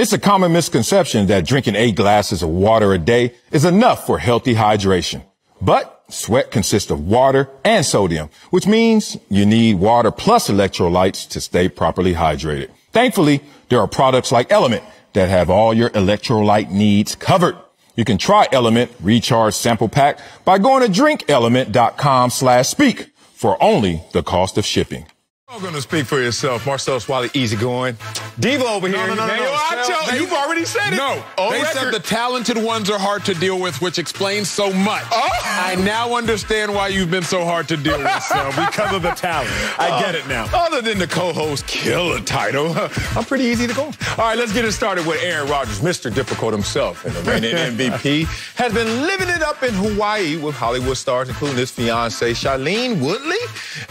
It's a common misconception that drinking 8 glasses of water a day is enough for healthy hydration. But sweat consists of water and sodium, which means you need water plus electrolytes to stay properly hydrated. Thankfully, there are products like Element that have all your electrolyte needs covered. You can try Element Recharge Sample Pack by going to drinkelement.com/speak for only the cost of shipping. You're going to speak for yourself. Marcellus Wiley, easygoing. Devo over here. No. You've already said it. No. They said the talented ones are hard to deal with, which explains so much. Oh. I now understand why you've been so hard to deal with, so because of the talent. I get it now. Other than the co-host killer title, I'm pretty easy to go. All right, let's get it started with Aaron Rodgers, Mr. Difficult himself, and the reigning MVP, has been living it up in Hawaii with Hollywood stars, including his fiancée, Shailene Woodley.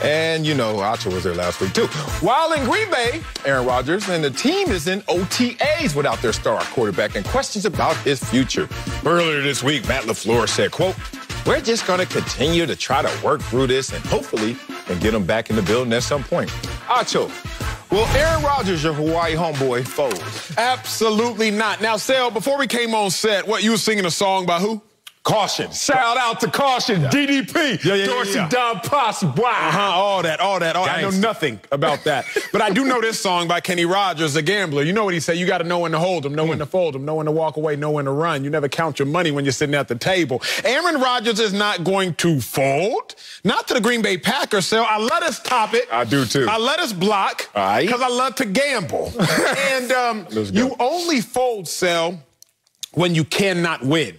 And, you know, Acho was there last week, too. While in Green Bay, Aaron Rodgers and the team is in OTAs without their star quarterback and questions about his future. Earlier this week, Matt LaFleur said, quote, "We're just going to continue to try to work through this and hopefully can get him back in the building at some point." Acho, will Aaron Rodgers, your Hawaii homeboy, fold? Absolutely not. Now, Sal, before we came on set, you were singing a song by who? Caution. Shout out to Caution, DDP, Dorsey, Don Posse, All that. I know nothing about that. But I do know this song by Kenny Rogers, The Gambler. You know what he said? You got to know when to hold them, know when to fold them, know when to walk away, know when to run. You never count your money when you're sitting at the table. Aaron Rodgers is not going to fold. Not to the Green Bay Packers, so I let us top it. I do, too. I let us block because I love to gamble. And you only fold, Sal, when you cannot win.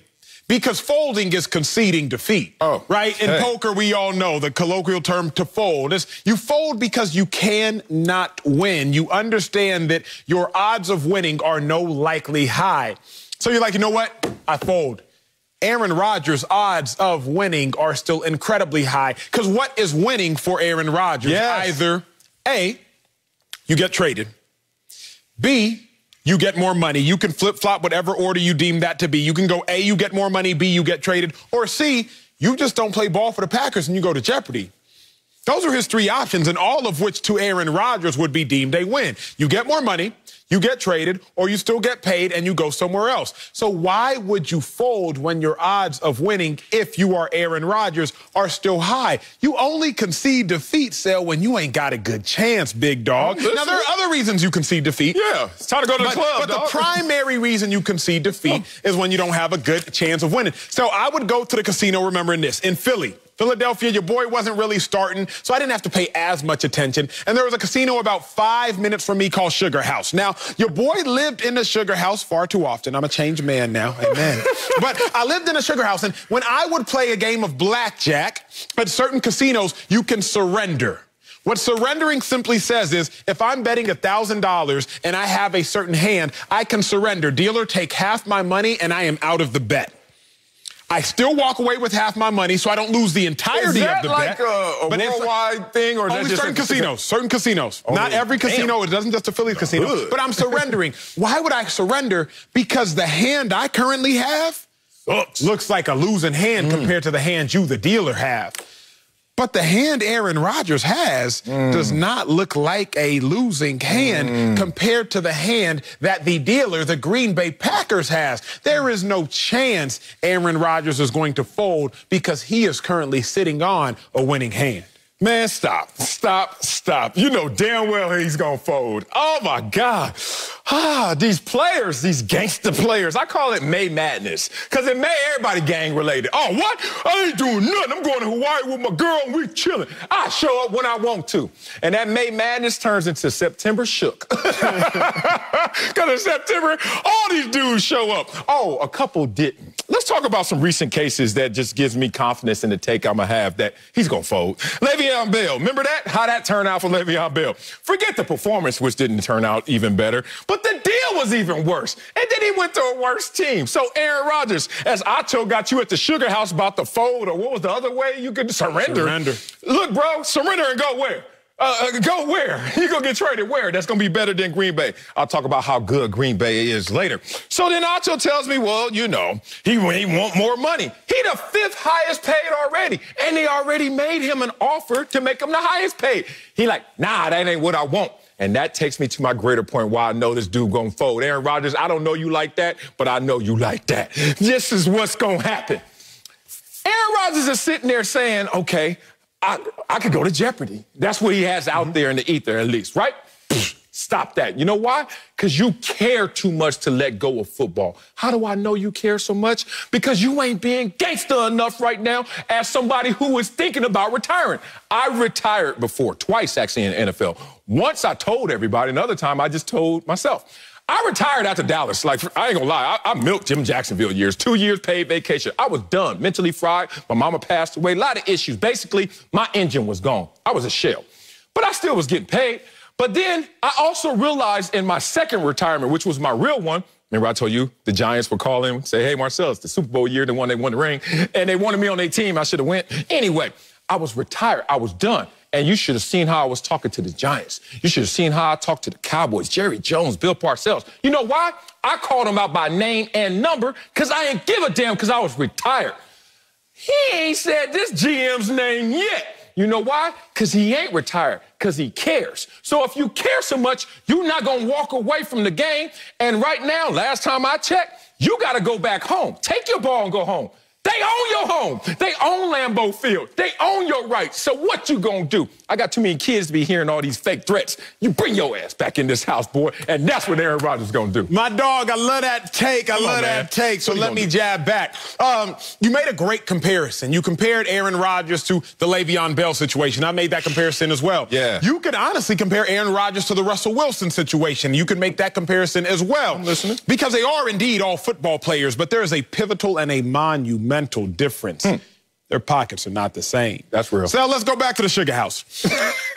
Because folding is conceding defeat, right? In poker, we all know the colloquial term to fold is you fold because you cannot win. You understand that your odds of winning are no likely high. So you're like, you know what? I fold. Aaron Rodgers' odds of winning are still incredibly high. Because what is winning for Aaron Rodgers? Either A, you get traded. B, you get more money. You can flip-flop whatever order you deem that to be. You can go A, you get more money, B, you get traded, or C, you just don't play ball for the Packers and you go to jeopardy. Those are his 3 options, and all of which to Aaron Rodgers would be deemed a win. You get more money, you get traded, or you still get paid and you go somewhere else. So why would you fold when your odds of winning, if you are Aaron Rodgers, are still high? You only concede defeat, Sal, when you ain't got a good chance, big dog. Now, there are other reasons you concede defeat. Yeah, it's time to go to the club, But the primary reason you concede defeat is when you don't have a good chance of winning. So I would go to the casino remembering this. In Philadelphia, your boy wasn't really starting, so I didn't have to pay as much attention. And there was a casino about 5 minutes from me called Sugar House. Now, your boy lived in the Sugar House far too often. I'm a changed man now, amen. But I lived in a Sugar House, and when I would play a game of blackjack, at certain casinos, you can surrender. What surrendering simply says is, if I'm betting $1,000 and I have a certain hand, I can surrender. Dealer, take half my money, and I am out of the bet. I still walk away with half my money, so I don't lose the entirety of the bet. Is that like a worldwide thing, or is only that just certain casinos? Certain casinos. Not every casino. It doesn't just a Phillies casino. But I'm surrendering. Why would I surrender? Because the hand I currently have looks like a losing hand compared to the hand you, the dealer, have. But the hand Aaron Rodgers has does not look like a losing hand compared to the hand that the dealer, the Green Bay Packers, has. There is no chance Aaron Rodgers is going to fold because he is currently sitting on a winning hand. Man, stop. You know damn well he's going to fold. Oh, my God. These players, these gangster players, I call it May Madness. Because in May, everybody gang-related. Oh, what? I ain't doing nothing. I'm going to Hawaii with my girl and we chilling. I show up when I want to. And that May Madness turns into September Shook. Because in September, all these dudes show up. Oh, a couple didn't. Let's talk about some recent cases that just gives me confidence in the take I'm going to have that he's going to fold. Le'Veon Bell, remember that? How that turned out for Le'Veon Bell. Forget the performance, which didn't turn out even better, but the deal was even worse. And then he went to a worse team. So Aaron Rodgers, as Acho got you at the Sugar House about to fold, or what was the other way you could surrender? Look, bro, surrender and go where? Go where? You're going to get traded where? That's going to be better than Green Bay. I'll talk about how good Green Bay is later. So then Acho tells me, well, you know, he want more money. He the 5th highest paid already. And they already made him an offer to make him the highest paid. He like, nah, that ain't what I want. And that takes me to my greater point why I know this dude gonna fold. Aaron Rodgers, I don't know you like that, but I know you like that. This is what's gonna happen. Aaron Rodgers is sitting there saying, okay, I could go to Jeopardy. That's what he has out there in the ether, at least, right? Stop that. You know why? Because you care too much to let go of football. How do I know you care so much? Because you ain't being gangster enough right now as somebody who is thinking about retiring. I retired before, twice actually in the NFL. Once I told everybody, another time I just told myself. I retired after Dallas. Like, I ain't gonna lie, I milked Jim Jacksonville years, 2 years paid vacation. I was done, mentally fried. My mama passed away, a lot of issues. Basically, my engine was gone. I was a shell. But I still was getting paid. But then I also realized in my second retirement, which was my real one, remember I told you the Giants were calling, say, hey, Marcel, it's the Super Bowl year, they won the ring, and they wanted me on their team. I should have went. Anyway, I was retired. I was done. And you should have seen how I was talking to the Giants. You should have seen how I talked to the Cowboys, Jerry Jones, Bill Parcells. You know why? I called them out by name and number because I didn't give a damn because I was retired. He ain't said this GM's name yet. You know why? Because he ain't retired, because he cares. So if you care so much, you're not going to walk away from the game. And right now, last time I checked, you got to go back home. Take your ball and go home. They own your home. They own Lambeau Field. They own your rights. So what you gonna do? I got too many kids to be hearing all these fake threats. You bring your ass back in this house, boy, and that's what Aaron Rodgers is gonna do. My dog, I love that take. I love that take. So let me jab back. You made a great comparison. You compared Aaron Rodgers to the Le'Veon Bell situation. I made that comparison as well. Yeah. You could honestly compare Aaron Rodgers to the Russell Wilson situation. You could make that comparison as well. I'm listening. Because they are indeed all football players, but there is a pivotal and a monumental difference. Their pockets are not the same. That's real. So let's go back to the sugar house.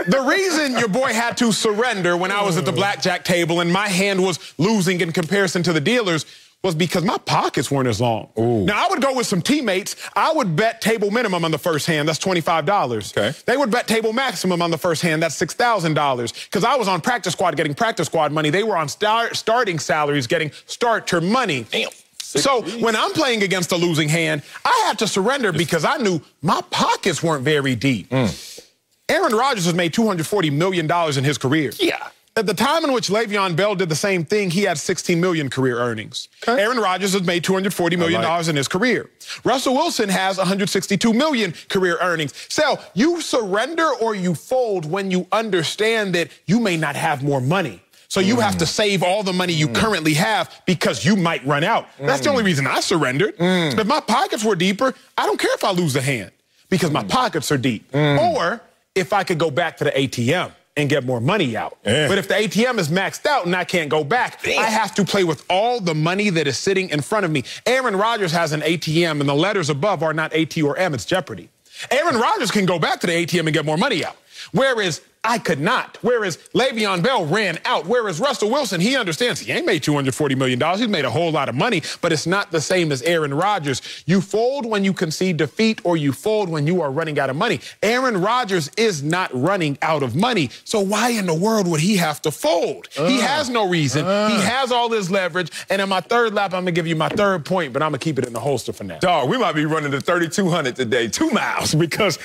The reason your boy had to surrender when I was at the blackjack table and my hand was losing in comparison to the dealers was because my pockets weren't as long. Ooh. Now, I would go with some teammates. I would bet table minimum on the first hand. That's $25. Okay. They would bet table maximum on the first hand. That's $6,000. Because I was on practice squad getting practice squad money. They were on starting salaries getting starter money. Damn. So when I'm playing against a losing hand, I had to surrender because I knew my pockets weren't very deep. Aaron Rodgers has made $240 million in his career. Yeah. At the time in which Le'Veon Bell did the same thing, he had $16 million career earnings. Okay. Aaron Rodgers has made $240 million in his career. Russell Wilson has $162 million career earnings. So you surrender or you fold when you understand that you may not have more money. So you have to save all the money you currently have because you might run out. That's the only reason I surrendered. If my pockets were deeper, I don't care if I lose a hand because my pockets are deep. Or if I could go back to the ATM and get more money out. But if the ATM is maxed out and I can't go back, I have to play with all the money that is sitting in front of me. Aaron Rodgers has an ATM and the letters above are not AT or M, it's Jeopardy. Aaron Rodgers can go back to the ATM and get more money out. Whereas I could not. Whereas Le'Veon Bell ran out. Whereas Russell Wilson, he understands he ain't made $240 million. He's made a whole lot of money, but it's not the same as Aaron Rodgers. You fold when you concede defeat or you fold when you are running out of money. Aaron Rodgers is not running out of money. So why in the world would he have to fold? He has no reason. He has all his leverage. And in my third lap, I'm going to give you my third point, but I'm going to keep it in the holster for now. Dog, we might be running the 3,200 today, 2 miles, because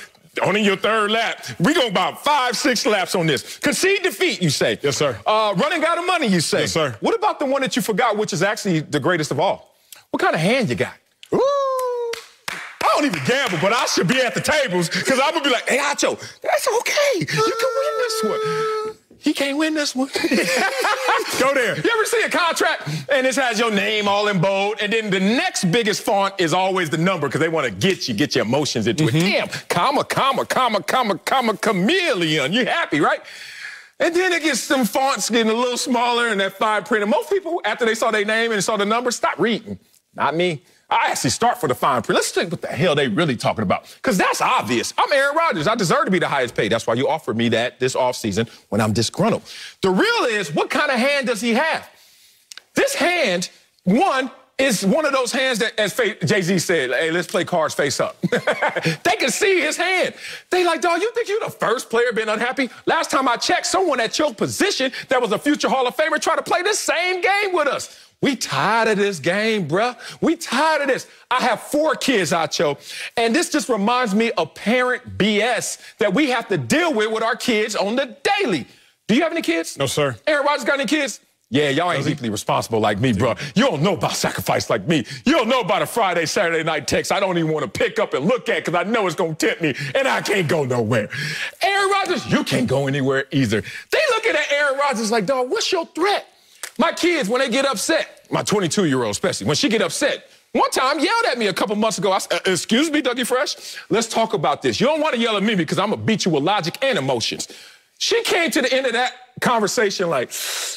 on your third lap, we go about 5-6 laps on this. Concede defeat, you say. Yes, sir. Running out of money, you say. Yes, sir. What about the one that you forgot, which is actually the greatest of all? What kind of hand you got? Ooh. I don't even gamble, but I should be at the tables because I'm going to be like, hey, Acho, that's okay. You can win this one. He can't win this one. Go there. You ever see a contract and it has your name all in bold, and then the next biggest font is always the number because they want to get your emotions into it. Damn, comma, comma, comma, comma, comma, chameleon. You happy, right? And then it gets some fonts getting a little smaller and that fine print. And most people, after they saw their name and saw the number, stop reading. Not me. I actually start for the fine print. Let's think what the hell they really talking about. Because that's obvious. I'm Aaron Rodgers. I deserve to be the highest paid. That's why you offered me that this offseason when I'm disgruntled. The real is, what kind of hand does he have? This hand, one, is one of those hands that, as Jay-Z said, hey, let's play cards face up. They can see his hand. They like, dog, you think you're the first player being unhappy? Last time I checked, someone at your position that was a future Hall of Famer tried to play this same game with us. We tired of this game, bruh. We tired of this. I have 4 kids, Acho, and this just reminds me of parent BS that we have to deal with our kids on the daily. Do you have any kids? No, sir. Aaron Rodgers got any kids? Yeah, y'all ain't deeply responsible like me, bro. You don't know about sacrifice like me. You don't know about a Friday, Saturday night text I don't even want to pick up and look at because I know it's going to tempt me, and I can't go nowhere. Aaron Rodgers, you can't go anywhere either. They looking at Aaron Rodgers like, dog, what's your threat? My kids, when they get upset, my 22-year-old especially, when she get upset, one time yelled at me a couple months ago. I said, excuse me, Dougie Fresh, let's talk about this. You don't want to yell at me because I'm going to beat you with logic and emotions. She came to the end of that conversation like,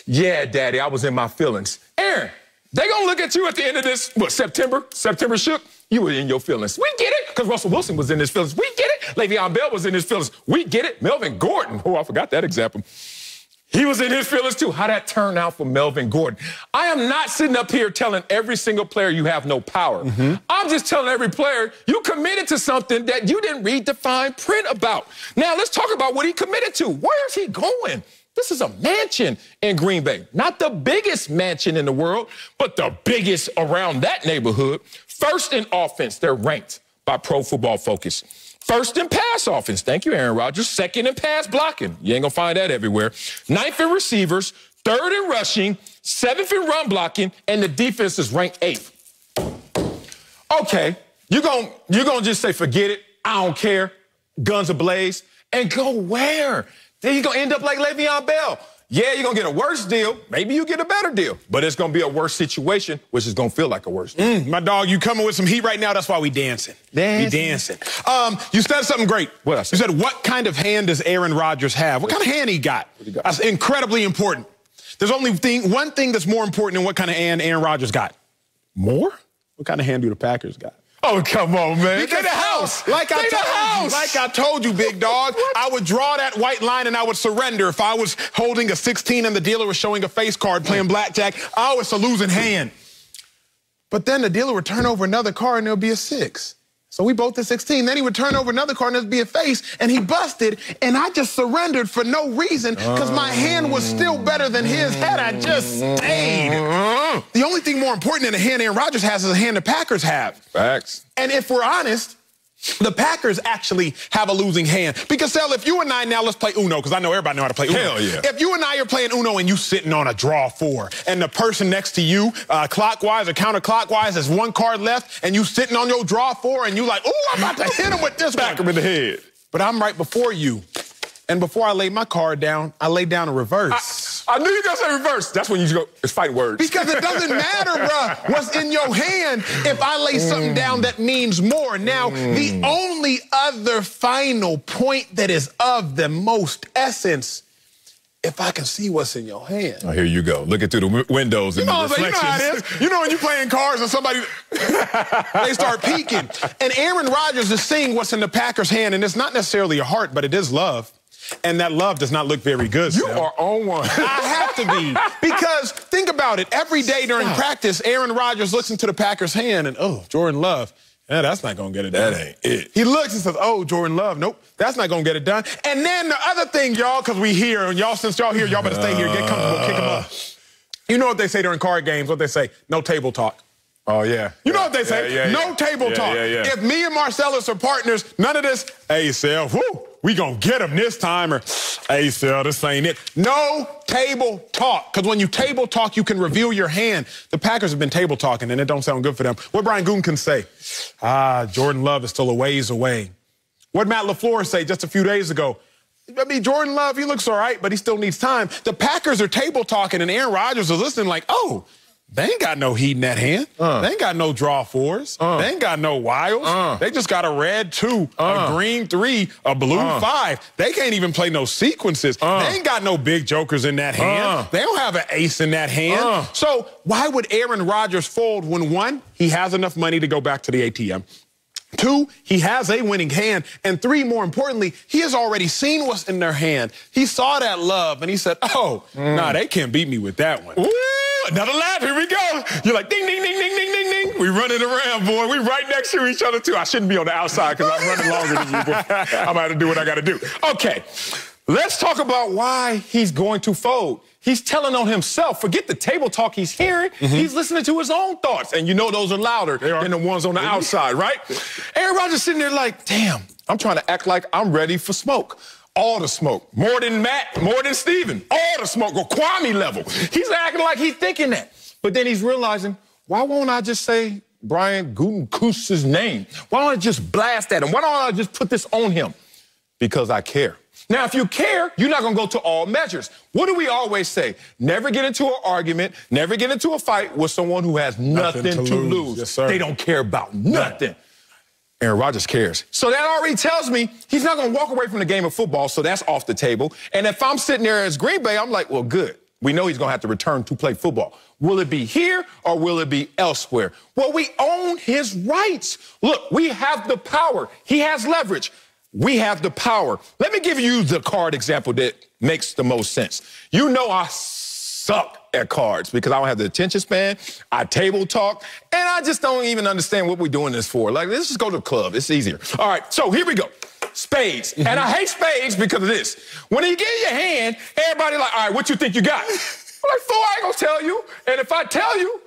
yeah, Daddy, I was in my feelings. Aaron, they gonna look at you at the end of this, what, September shook? You were in your feelings. We get it, because Russell Wilson was in his feelings. We get it. Le'Veon Bell was in his feelings. We get it. Melvin Gordon, oh, I forgot that example. He was in his feelings too. How'd that turn out for Melvin Gordon? I am not sitting up here telling every single player you have no power. I'm just telling every player you committed to something that you didn't read the fine print about. Now, let's talk about what he committed to. Where is he going? This is a mansion in Green Bay. Not the biggest mansion in the world, but the biggest around that neighborhood. First in offense, they're ranked by Pro Football Focus. First in pass offense. Thank you, Aaron Rodgers. Second in pass blocking. You ain't going to find that everywhere. Ninth in receivers. Third in rushing. Seventh in run blocking. And the defense is ranked 8th. Okay, you're gonna just say, forget it. I don't care. Guns ablaze. And go where? Then you're going to end up like Le'Veon Bell. Yeah, you're going to get a worse deal. Maybe you get a better deal. But it's going to be a worse situation, which is going to feel like a worse deal. My dog, you coming with some heat right now. That's why we dancing. We dancing. You said something great. What I said? You said, what kind of hand does Aaron Rodgers have? What kind of hand he got? That's incredibly important. There's only one thing that's more important than what kind of hand Aaron Rodgers got. More? What kind of hand do the Packers got? Oh, come on, man. Because the house. Like I told you, big dog, I would draw that white line and I would surrender. If I was holding a 16 and the dealer was showing a face card playing blackjack, oh, it's a losing hand. But then the dealer would turn over another card and there'll be a 6. So we both at 16. Then he would turn over another card and there'd be a face, and he busted, and I just surrendered for no reason because my hand was still better than his had I just stayed. The only thing more important than a hand Aaron Rodgers has is a hand the Packers have. Facts. And if we're honest, the Packers actually have a losing hand. Because, Sal, if you and I now, let's play Uno, because I know everybody know how to play Uno. Hell yeah. If you and I are playing Uno and you sitting on a draw 4, and the person next to you, clockwise or counterclockwise, has one card left, and you sitting on your draw 4, and you like, ooh, I'm about to hit him with this Back him in the head. But I'm right before you. And before I lay my card down, I lay down a reverse. I knew you were going to say reverse. That's when you go, it's fighting words. Because it doesn't matter, bruh, what's in your hand if I lay something down that means more. Now, the only other final point that is of the most essence, if I can see what's in your hand. Oh, here you go. Looking through the windows and the reflections. You know how it is. You know when you're playing cards and somebody, they start peeking. And Aaron Rodgers is seeing what's in the Packers' hand, and it's not necessarily a heart, but it is love. And that love does not look very good, You are on one. I have to be. Because think about it. Every day during practice, Aaron Rodgers looks into the Packers' hand and, oh, Jordan Love. Yeah, that's not going to get it done. That ain't it. He looks and says, oh, Jordan Love. Nope, that's not going to get it done. And then the other thing, y'all, because we here, and y'all, since y'all here, y'all better stay here. Get comfortable, kick them up. You know what they say during card games, what they say? No table talk. Oh, yeah. You know what they say? No table talk. If me and Marcellus are partners, none of this, hey, Sel, whoo, we gonna get him this time, or, hey, Sel, this ain't it. No table talk, because when you table talk, you can reveal your hand. The Packers have been table talking, and it don't sound good for them. What Brian Gutekunst say? Jordan Love is still a ways away. What Matt LaFleur say just a few days ago? I mean, Jordan Love, he looks all right, but he still needs time. The Packers are table talking, and Aaron Rodgers is listening like, oh, they ain't got no heat in that hand. They ain't got no draw 4s. They ain't got no wilds. They just got a red 2, a green 3, a blue 5. They can't even play no sequences. They ain't got no big jokers in that hand. They don't have an ace in that hand. So why would Aaron Rodgers fold when, 1, he has enough money to go back to the ATM? 2, he has a winning hand. And 3, more importantly, he has already seen what's in their hand. He saw that love, and he said, oh, nah, they can't beat me with that one. Ooh, another laugh. Here we go. You're like, ding, ding, ding, ding, ding, ding, ding. We running around, boy. We right next to each other, too. I shouldn't be on the outside because I'm running longer than you, boy. I'm about to do what I got to do. Okay, let's talk about why he's going to fold. He's telling on himself. Forget the table talk he's hearing. He's listening to his own thoughts. And you know those are louder than the ones on the outside, right? Aaron Rodgers sitting there like, damn, I'm trying to act like I'm ready for smoke. All the smoke. More than Matt, more than Steven. All the smoke. Go Kwame level. He's acting like he's thinking that. But then he's realizing, why won't I just say Brian Gutekunst's name? Why don't I just blast at him? Why don't I just put this on him? Because I care. Now, if you care, you're not going to go to all measures. What do we always say? Never get into an argument, never get into a fight with someone who has nothing to lose. Yes, sir. They don't care about nothing. Aaron Rodgers cares. So that already tells me he's not going to walk away from the game of football, so that's off the table. And if I'm sitting there as Green Bay, I'm like, well, good. We know he's going to have to return to play football. Will it be here or will it be elsewhere? Well, we own his rights. Look, we have the power. He has leverage. We have the power. Let me give you the card example that makes the most sense. You know I suck at cards because I don't have the attention span. I table talk, and I just don't even understand what we're doing this for. Like, let's just go to the club. It's easier. All right, so here we go. Spades. And I hate spades because of this. When you get in your hand, everybody like, all right, what you think you got? I'm like, fool, I ain't gonna tell you. And if I tell you,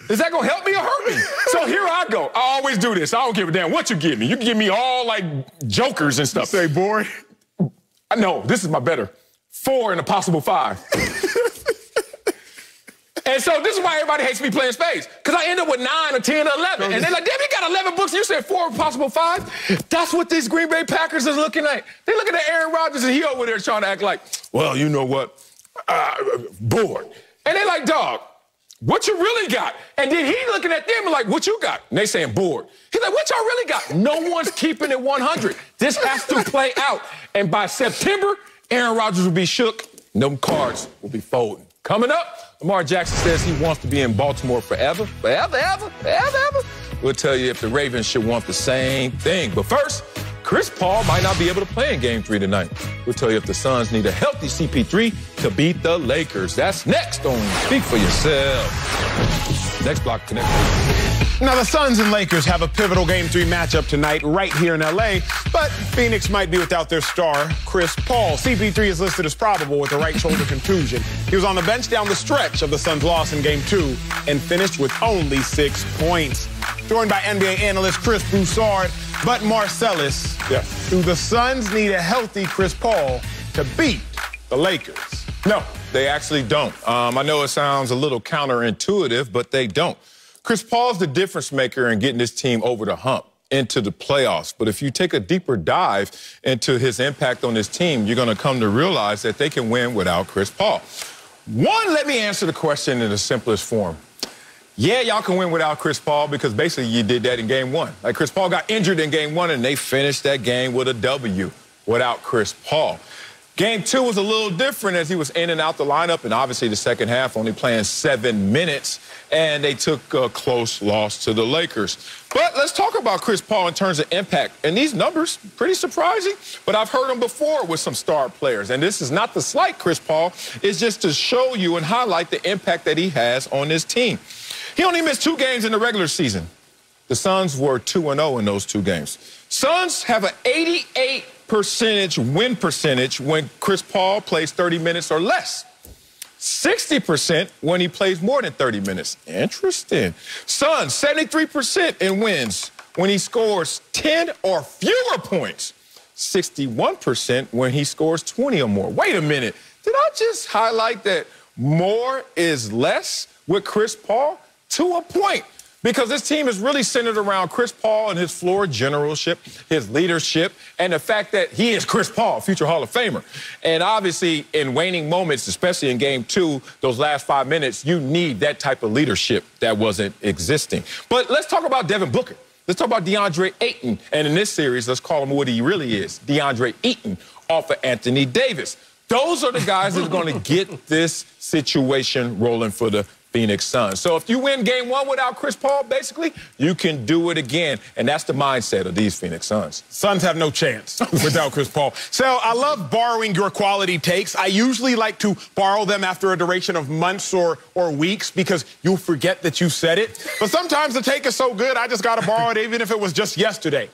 is that gonna help me or hurt me? So here I go. I always do this. I don't give a damn what you give me. You can give me all like jokers and stuff. You say board? No, this is my better. 4 and a possible 5. And so this is why everybody hates me playing spades. Because I end up with 9 or 10 or 11. And they're like, damn, you got 11 books and you said 4 possible 5? That's what these Green Bay Packers is looking at. They're looking at Aaron Rodgers and he over there trying to act like, well, you know what? Bored. And they're like, dog, what you really got? And then he looking at them and like, what you got? And they saying bored. He's like, what y'all really got? No one's keeping it 100. This has to play out. And by September, Aaron Rodgers will be shook. And them cards will be folding. Coming up, Lamar Jackson says he wants to be in Baltimore forever. Forever. We'll tell you if the Ravens should want the same thing. But first, Chris Paul might not be able to play in Game 3 tonight. We'll tell you if the Suns need a healthy CP3 to beat the Lakers. That's next on Speak for Yourself. Next block connect. Now, the Suns and Lakers have a pivotal Game 3 matchup tonight right here in L.A., but Phoenix might be without their star, Chris Paul. CP3 is listed as probable with a right shoulder contusion. He was on the bench down the stretch of the Suns' loss in Game 2 and finished with only 6 points. Joined by NBA analyst Chris Broussard, but Marcellus, do the Suns need a healthy Chris Paul to beat the Lakers? No, they actually don't. I know it sounds a little counterintuitive, but they don't. Chris Paul's the difference maker in getting this team over the hump into the playoffs. But if you take a deeper dive into his impact on this team, you're going to come to realize that they can win without Chris Paul. One, let me answer the question in the simplest form. Yeah, y'all can win without Chris Paul because basically you did that in Game 1. Like, Chris Paul got injured in Game 1 and they finished that game with a W without Chris Paul. Game 2 was a little different as he was in and out the lineup, and obviously the second half only playing 7 minutes, and they took a close loss to the Lakers. But let's talk about Chris Paul in terms of impact. And these numbers, pretty surprising, but I've heard them before with some star players. And this is not to slight Chris Paul, it's just to show you and highlight the impact that he has on this team. He only missed 2 games in the regular season. The Suns were 2-0 in those 2 games. Suns have an 88% win percentage when Chris Paul plays 30 minutes or less. 60% when he plays more than 30 minutes. Interesting. Suns, 73% in wins when he scores 10 or fewer points. 61% when he scores 20 or more. Wait a minute. Did I just highlight that more is less with Chris Paul? To a point. Because this team is really centered around Chris Paul and his floor generalship, his leadership, and the fact that he is Chris Paul, future Hall of Famer. And obviously, in waning moments, especially in Game 2, those last 5 minutes, you need that type of leadership that wasn't existing. But let's talk about Devin Booker. Let's talk about DeAndre Ayton. And in this series, let's call him what he really is, DeAndre Ayton off of Anthony Davis. Those are the guys that are going to get this situation rolling for the Phoenix Suns. So if you win Game 1 without Chris Paul, basically, you can do it again. And that's the mindset of these Phoenix Suns. Suns have no chance without Chris Paul. So I love borrowing your quality takes. I usually like to borrow them after a duration of months or weeks because you'll forget that you said it. But sometimes the take is so good, I just got to borrow it even if it was just yesterday.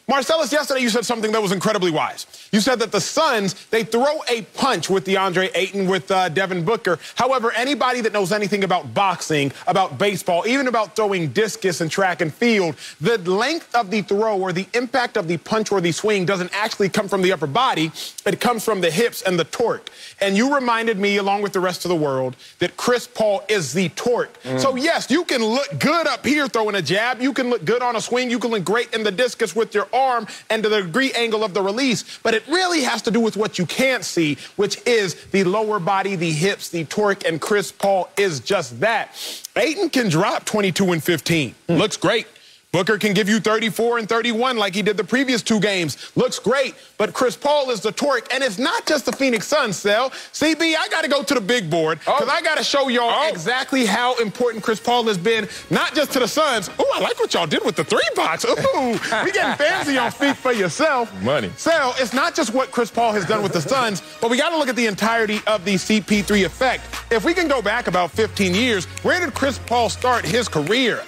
Marcellus, yesterday you said something that was incredibly wise. You said that the Suns, they throw a punch with DeAndre Ayton, with Devin Booker. However, anybody that knows anything about boxing, about baseball, even about throwing discus and track and field, the length of the throw or the impact of the punch or the swing doesn't actually come from the upper body. It comes from the hips and the torque. And you reminded me, along with the rest of the world, that Chris Paul is the torque. So, yes, you can look good up here throwing a jab. You can look good on a swing. You can look great in the discus with your arm and the degree angle of the release, but it really has to do with what you can't see, which is the lower body, the hips, the torque, and Chris Paul is just that. Ayton can drop 22 and 15. Looks great. Booker can give you 34 and 31 like he did the previous 2 games. Looks great, but Chris Paul is the torque, and it's not just the Phoenix Suns, Sel. CB, I got to go to the big board because I got to show y'all exactly how important Chris Paul has been, not just to the Suns. Ooh, I like what y'all did with the 3-box. Ooh, we getting fancy on Speak for Yourself. Money. Sel, it's not just what Chris Paul has done with the Suns, but we got to look at the entirety of the CP3 effect. If we can go back about 15 years, where did Chris Paul start his career?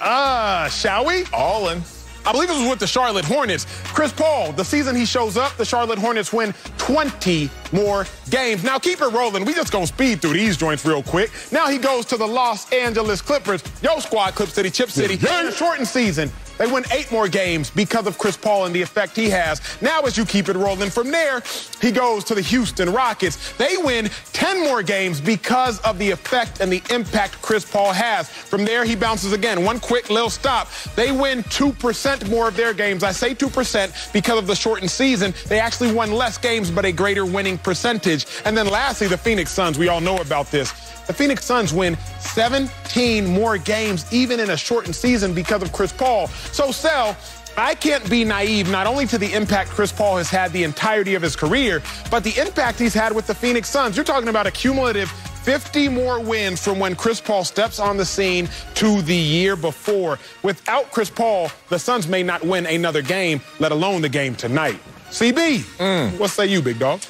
Shall we? I believe it was with the Charlotte Hornets. Chris Paul, the season he shows up, the Charlotte Hornets win 20 more games. Now, keep it rolling. We just gonna speed through these joints real quick. Now he goes to the Los Angeles Clippers. Yo, squad, Clip City, Chip City. In a shortened season, they win 8 more games because of Chris Paul and the effect he has. Now, as you keep it rolling from there, he goes to the Houston Rockets. They win 10 more games because of the effect and the impact Chris Paul has. From there, he bounces again. One quick little stop. They win 2% more of their games. I say 2% because of the shortened season. They actually won less games, but a greater winning percentage. And then lastly, the Phoenix Suns. We all know about this. The Phoenix Suns win 17 more games, even in a shortened season, because of Chris Paul. So, Sel, I can't be naive not only to the impact Chris Paul has had the entirety of his career, but the impact he's had with the Phoenix Suns. You're talking about a cumulative 50 more wins from when Chris Paul steps on the scene to the year before. Without Chris Paul, the Suns may not win another game, let alone the game tonight. CB, what say you, big dog?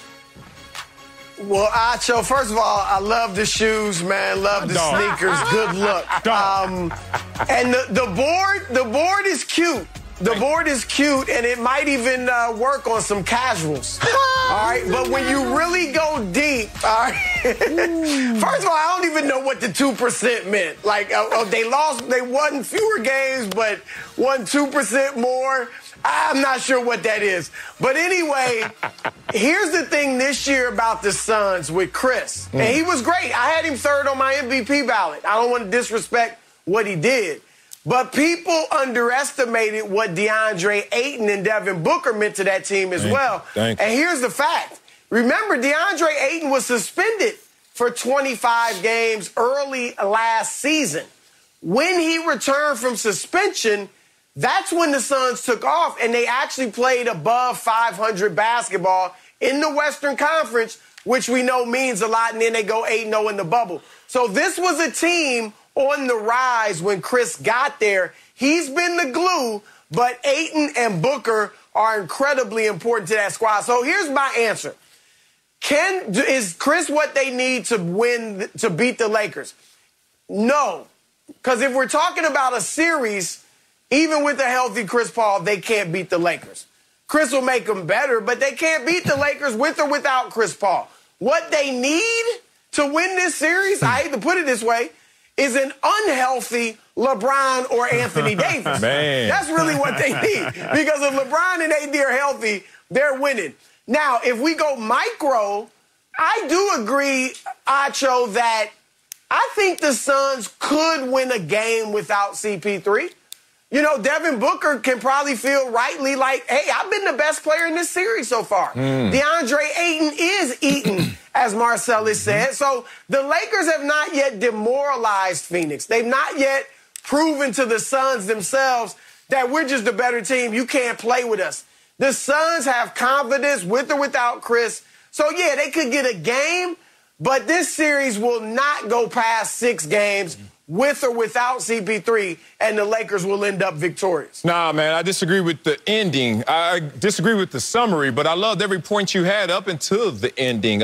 Well, Acho, first of all, I love the shoes, man. Love the sneakers. Good look. And the board is cute. The board is cute, and it might even work on some casuals. All right, but when you really go deep, all right, first of all, I don't even know what the 2% meant. Like, they won fewer games, but won 2% more. I'm not sure what that is. But anyway, here's the thing this year about the Suns with Chris. And he was great. I had him 3rd on my MVP ballot. I don't want to disrespect what he did. But people underestimated what DeAndre Ayton and Devin Booker meant to that team as well. And here's the fact. Remember, DeAndre Ayton was suspended for 25 games early last season. When he returned from suspension, that's when the Suns took off, and they actually played above 500 basketball in the Western Conference, which we know means a lot, and then they go 8-0 in the bubble. So this was a team on the rise when Chris got there. He's been the glue, but Ayton and Booker are incredibly important to that squad. So here's my answer. Is Chris what they need to win, to beat the Lakers? No, because if we're talking about a series, even with a healthy Chris Paul, they can't beat the Lakers. Chris will make them better, but they can't beat the Lakers with or without Chris Paul. What they need to win this series, I hate to put it this way, is an unhealthy LeBron or Anthony Davis. Man. That's really what they need. Because if LeBron and AD are healthy, they're winning. Now, if we go micro, I do agree, Acho, that I think the Suns could win a game without CP3. You know, Devin Booker can probably feel rightly like, hey, I've been the best player in this series so far. DeAndre Ayton is eating, as Marcellus said. So the Lakers have not yet demoralized Phoenix. They've not yet proven to the Suns themselves that we're just a better team. You can't play with us. The Suns have confidence with or without Chris. So, yeah, they could get a game, but this series will not go past 6 games with or without CP3, and the Lakers will end up victorious. Nah, man, I disagree with the ending. I disagree with the summary, but I loved every point you had up until the ending.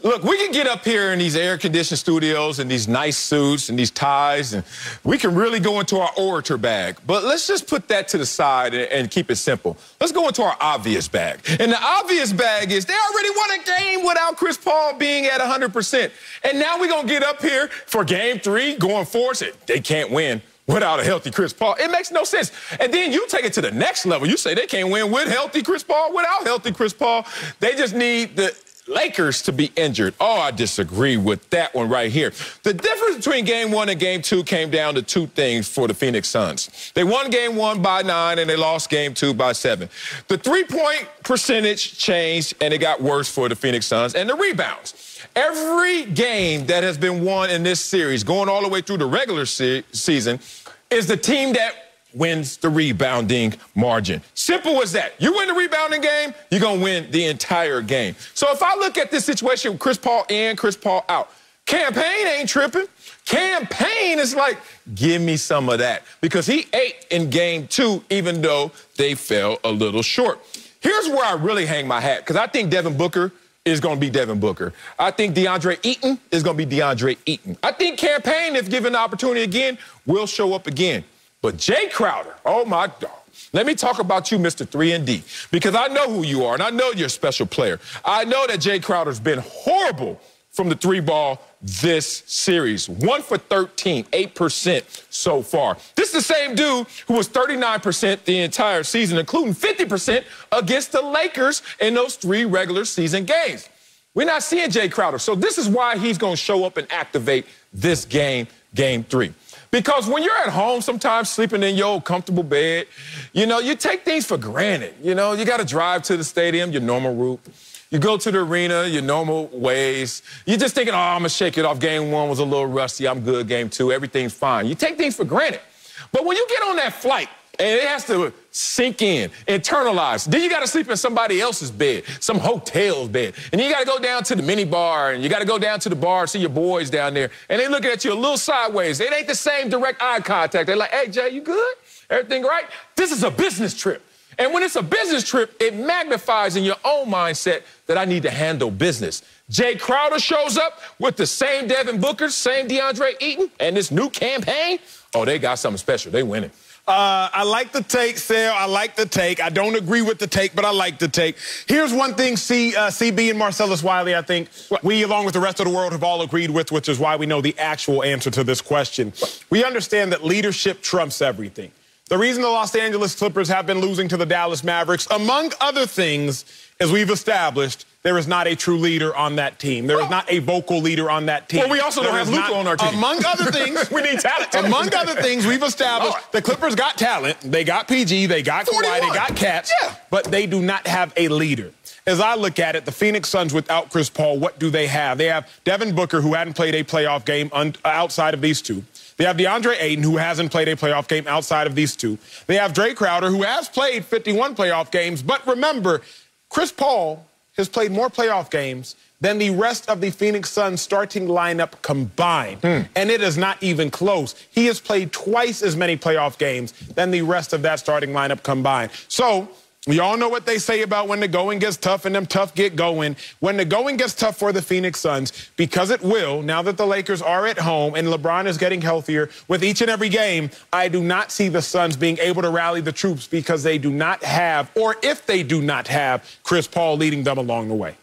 Look, we can get up here in these air-conditioned studios and these nice suits and these ties, and we can really go into our orator bag. But let's just put that to the side and keep it simple. Let's go into our obvious bag. And the obvious bag is they already won a game without Chris Paul being at 100%. And now we're going to get up here for Game 3 going forward. Say they can't win without a healthy Chris Paul. It makes no sense. And then you take it to the next level. You say they can't win with healthy Chris Paul, without healthy Chris Paul. They just need the Lakers to be injured. Oh, I disagree with that one right here. The difference between Game 1 and Game 2 came down to two things for the Phoenix Suns. They won Game 1 by 9, and they lost Game 2 by 7. The three-point percentage changed, and it got worse for the Phoenix Suns, and the rebounds. Every game that has been won in this series, going all the way through the regular season, is the team that wins the rebounding margin. Simple as that. You win the rebounding game, you're going to win the entire game. So if I look at this situation with Chris Paul in, Chris Paul out, Campaign ain't tripping. Campaign is like, give me some of that. Because he ate in Game 2, even though they fell a little short. Here's where I really hang my hat, because I think Devin Booker is going to be Devin Booker. I think DeAndre Ayton is going to be DeAndre Ayton. I think Campaign, if given the opportunity again, will show up again. But Jay Crowder, oh, my God. Let me talk about you, Mr. 3-and-D, because I know who you are, and I know you're a special player. I know that Jay Crowder's been horrible from the three ball this series. 1 for 13, 8% so far. This is the same dude who was 39% the entire season, including 50% against the Lakers in those 3 regular season games. We're not seeing Jay Crowder, so this is why he's going to show up and activate this game, Game 3. Because when you're at home, sometimes sleeping in your comfortable bed, you know, you take things for granted. You know, you got to drive to the stadium, your normal route. You go to the arena, your normal ways. You're just thinking, oh, I'm going to shake it off. Game 1 was a little rusty. I'm good. Game 2, everything's fine. You take things for granted. But when you get on that flight, and it has to sink in, internalize. Then you got to sleep in somebody else's bed, some hotel's bed. And you got to go down to the mini bar, and you got to go down to the bar, see your boys down there. And they looking at you a little sideways. It ain't the same direct eye contact. They're like, hey, Jay, you good? Everything right? This is a business trip. And when it's a business trip, it magnifies in your own mindset that I need to handle business. Jay Crowder shows up with the same Devin Booker, same DeAndre Ayton, and this new campaign. Oh, they got something special. They winning. I like the take, Sal. I like the take. I don't agree with the take, but I like the take. Here's one thing CB and Marcellus Wiley, I think, we, along with the rest of the world, have all agreed with, which is why we know the actual answer to this question. We understand that leadership trumps everything. The reason the Los Angeles Clippers have been losing to the Dallas Mavericks, among other things, as we've established, there is not a true leader on that team. There is not a vocal leader on that team. Well, we also don't have Luka on our team. Among other things, we need talent. Among other things, we've established the Clippers got talent. They got PG, they got Kawhi, they got Cats, but they do not have a leader. As I look at it, the Phoenix Suns without Chris Paul, what do they have? They have Devin Booker, who hadn't played a playoff game outside of these two. They have DeAndre Ayton, who hasn't played a playoff game outside of these two. They have Jay Crowder, who has played 51 playoff games. But remember, Chris Paul has played more playoff games than the rest of the Phoenix Suns starting lineup combined. And it is not even close. He has played twice as many playoff games than the rest of that starting lineup combined. So we all know what they say about when the going gets tough and them tough get going. When the going gets tough for the Phoenix Suns, because it will, now that the Lakers are at home and LeBron is getting healthier with each and every game, I do not see the Suns being able to rally the troops because they do not have, or if they do not have, Chris Paul leading them along the way.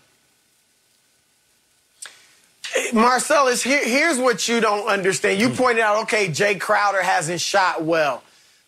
Marcellus, here's what you don't understand. You pointed out, okay, Jay Crowder hasn't shot well.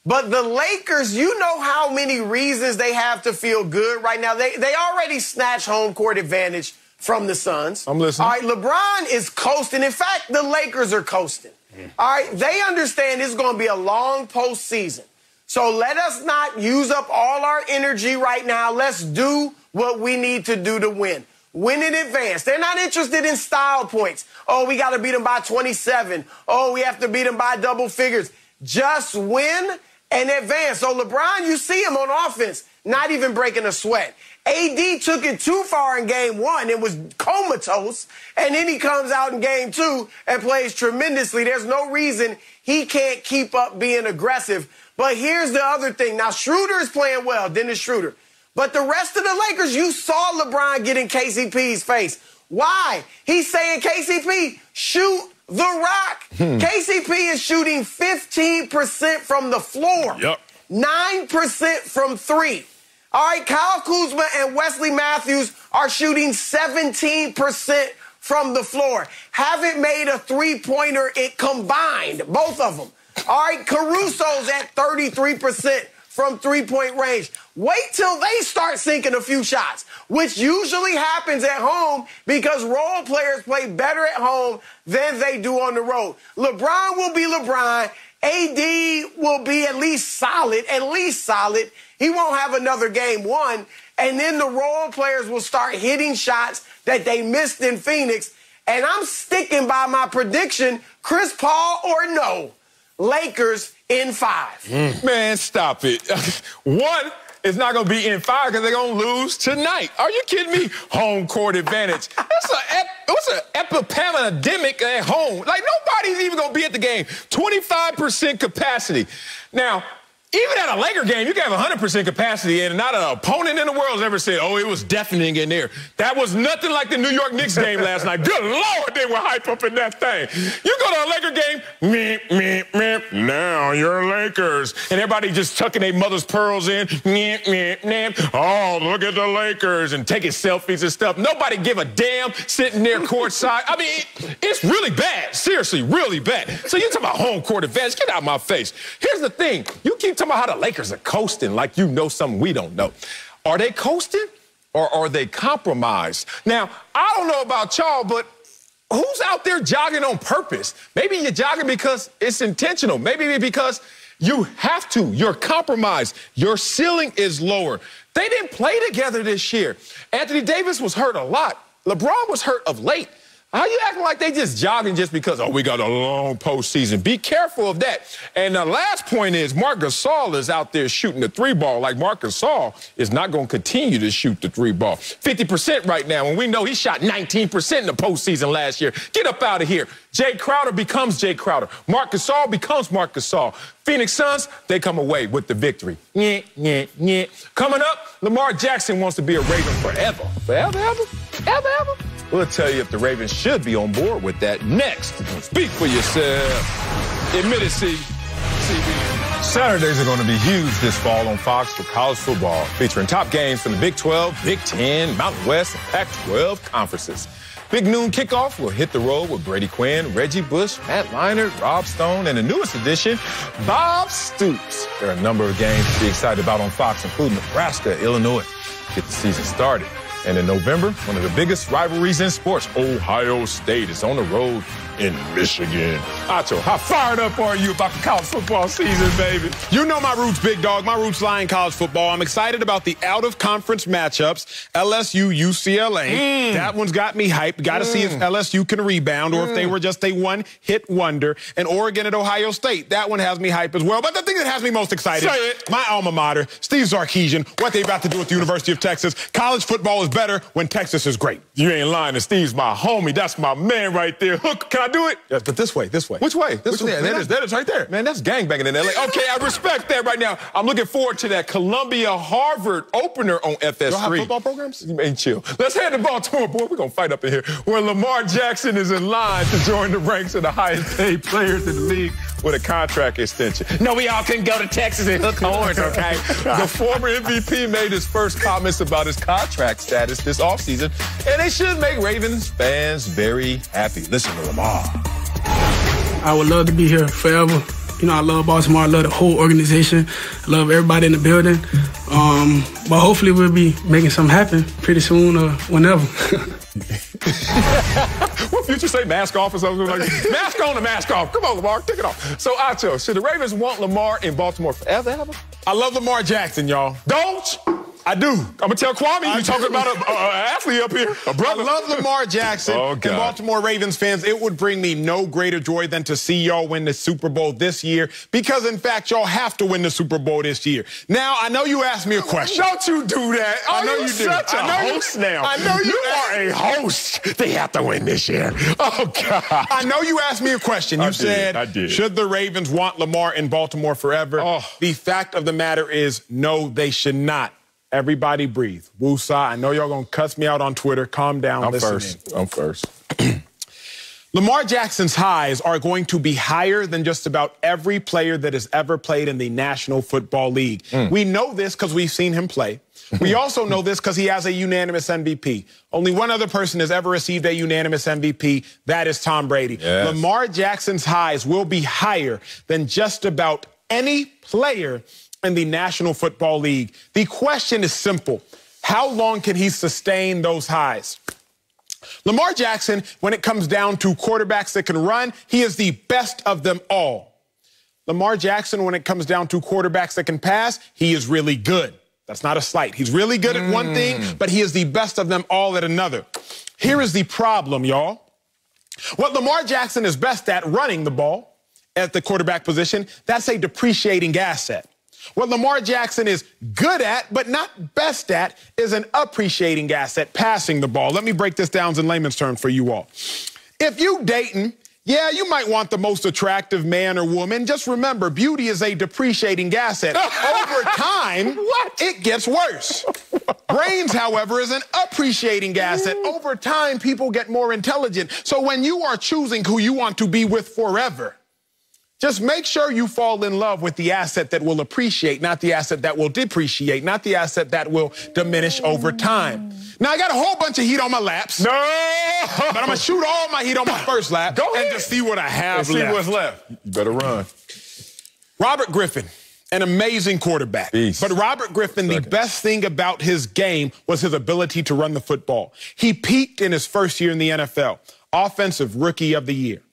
But the Lakers, you know how many reasons they have to feel good right now. They already snatched home court advantage from the Suns. I'm listening. All right, LeBron is coasting. In fact, the Lakers are coasting. All right, they understand it's going to be a long postseason. So let us not use up all our energy right now. Let's do what we need to do to win. Win in advance. They're not interested in style points. Oh, we got to beat them by 27. Oh, we have to beat them by double figures. Just win and advance. So LeBron, you see him on offense, not even breaking a sweat. AD took it too far in Game 1. It was comatose. And then he comes out in Game 2 and plays tremendously. There's no reason he can't keep up being aggressive. But here's the other thing. Now, Schroeder is playing well, Dennis Schroeder. But the rest of the Lakers, you saw LeBron get in KCP's face. Why? He's saying, KCP, shoot the rock. KCP is shooting 15% from the floor. Yep. 9% from three. All right, Kyle Kuzma and Wesley Matthews are shooting 17% from the floor. Haven't made a three-pointer combined, both of them. All right, Caruso's at 33% from three-point range. Wait till they start sinking a few shots, which usually happens at home because role players play better at home than they do on the road. LeBron will be LeBron. AD will be at least solid, He won't have another game one. And then the role players will start hitting shots that they missed in Phoenix. And I'm sticking by my prediction, Chris Paul or no, Lakers in 5. Man, stop it. One, it's not going to be in 5 because they're going to lose tonight. Are you kidding me? Home court advantage. It's an epidemic at home. Like, nobody's even going to be at the game. 25% capacity. Now, even at a Laker game, you can have 100% capacity, and not an opponent in the world has ever said, oh, it was deafening in there. That was nothing like the New York Knicks game last night. Good Lord, they were hype up in that thing. You go to a Laker game, now you're Lakers. And everybody just tucking their mother's pearls in, oh, look at the Lakers, and taking selfies and stuff. Nobody give a damn sitting there courtside. I mean, it's really bad. Seriously, really bad. So you talking about home court advantage? Get out of my face. Here's the thing. You keep talking about how the Lakers are coasting like you know something we don't know. Are they coasting or are they compromised? Now, I don't know about y'all, but who's out there jogging on purpose? Maybe you're jogging because it's intentional. Maybe because you have to. You're compromised. Your ceiling is lower. They didn't play together this year. Anthony Davis was hurt a lot. LeBron was hurt of late. How you acting like they just jogging just because, oh, we got a long postseason? Be careful of that. And the last point is Marc Gasol is out there shooting the three ball like Marc Gasol is not going to continue to shoot the three ball. 50% right now, and we know he shot 19% in the postseason last year. Get up out of here. Jay Crowder becomes Jay Crowder. Marc Gasol becomes Marc Gasol. Phoenix Suns, they come away with the victory. Coming up, Lamar Jackson wants to be a Raven forever. Forever, ever? Ever, ever? We'll tell you if the Ravens should be on board with that next. Speak for yourself. Admit it, CB. Saturdays are going to be huge this fall on Fox for college football, featuring top games from the Big 12, Big 10, Mountain West, and Pac-12 conferences. Big noon kickoff will hit the road with Brady Quinn, Reggie Bush, Matt Leinart, Rob Stone, and the newest addition, Bob Stoops. There are a number of games to be excited about on Fox, including Nebraska, Illinois. Get the season started. And in November, one of the biggest rivalries in sports, Ohio State is on the road in Michigan. Acho, how fired up are you about the college football season, baby? You know my roots, big dog. My roots lie in college football. I'm excited about the out-of-conference matchups, LSU, UCLA. That one's got me hyped. Got to see if LSU can rebound or if they were just a one-hit wonder. And Oregon at Ohio State, that one has me hyped as well. But the thing that has me most excited, my alma mater, Steve Sarkisian, what they about to do at the University of Texas. College football is better when Texas is great. You ain't lying. And Steve's my homie. That's my man right there. Hook, can I do it? Yes, but this way. Which way? This way. That is right there. Man, that's gangbanging in L.A. Okay, I respect that right now. I'm looking forward to that Columbia-Harvard opener on FS3. Y'all have football programs? Man, chill. Let's head to Baltimore, boy. We're going to fight up in here, where Lamar Jackson is in line to join the ranks of the highest paid players in the league with a contract extension. No, we all can go to Texas and hook horns, okay? The former MVP made his first comments about his contract status this offseason, and they should make Ravens fans very happy. Listen to Lamar. I would love to be here forever. You know, I love Baltimore. I love the whole organization. I love everybody in the building. But hopefully we'll be making something happen pretty soon or whenever. What Future say? Mask off or something like that? Mask on or mask off? Come on, Lamar, take it off. So, Acho, should the Ravens want Lamar in Baltimore forever, ever? I love Lamar Jackson, y'all. Don't? I do. I'm going to tell Kwame you're talking about an athlete up here, a brother. I love Lamar Jackson. And Baltimore Ravens fans, it would bring me no greater joy than to see y'all win the Super Bowl this year because, in fact, y'all have to win the Super Bowl this year. Now, I know you asked me a question. Don't you do that. I know you do. Such a host now. I know you are a host. They have to win this year. Oh, God. I know you asked me a question. You said, should the Ravens want Lamar in Baltimore forever? The fact of the matter is, no, they should not. Everybody breathe. Woosah, I know y'all going to cuss me out on Twitter. Calm down. I'm first. Lamar Jackson's highs are going to be higher than just about every player that has ever played in the National Football League. We know this because we've seen him play. We also know this because he has a unanimous MVP. Only one other person has ever received a unanimous MVP. That is Tom Brady. Yes. Lamar Jackson's highs will be higher than just about any player in the National Football League. The question is simple. How long can he sustain those highs? Lamar Jackson, when it comes down to quarterbacks that can run, he is the best of them all. Lamar Jackson, when it comes down to quarterbacks that can pass, he is really good. That's not a slight. He's really good at one thing, but he is the best of them all at another. Here is the problem, y'all. What Lamar Jackson is best at, running the ball at the quarterback position, that's a depreciating asset. What Lamar Jackson is good at, but not best at, is an appreciating asset, passing the ball. Let me break this down in layman's terms for you all. If you dating, yeah, you might want the most attractive man or woman. Just remember, beauty is a depreciating asset. Over time, it gets worse. Brains, however, is an appreciating asset. Over time, people get more intelligent. So when you are choosing who you want to be with forever, just make sure you fall in love with the asset that will appreciate, not the asset that will depreciate, not the asset that will diminish over time. Now, I got a whole bunch of heat on my laps. No! But I'm going to shoot all my heat on my first lap. Go ahead. And just see what I have Let's left. see what's left. You better run. Robert Griffin, an amazing quarterback. Beast. But Robert Griffin, the best thing about his game was his ability to run the football. He peaked in his first year in the NFL. Offensive Rookie of the Year.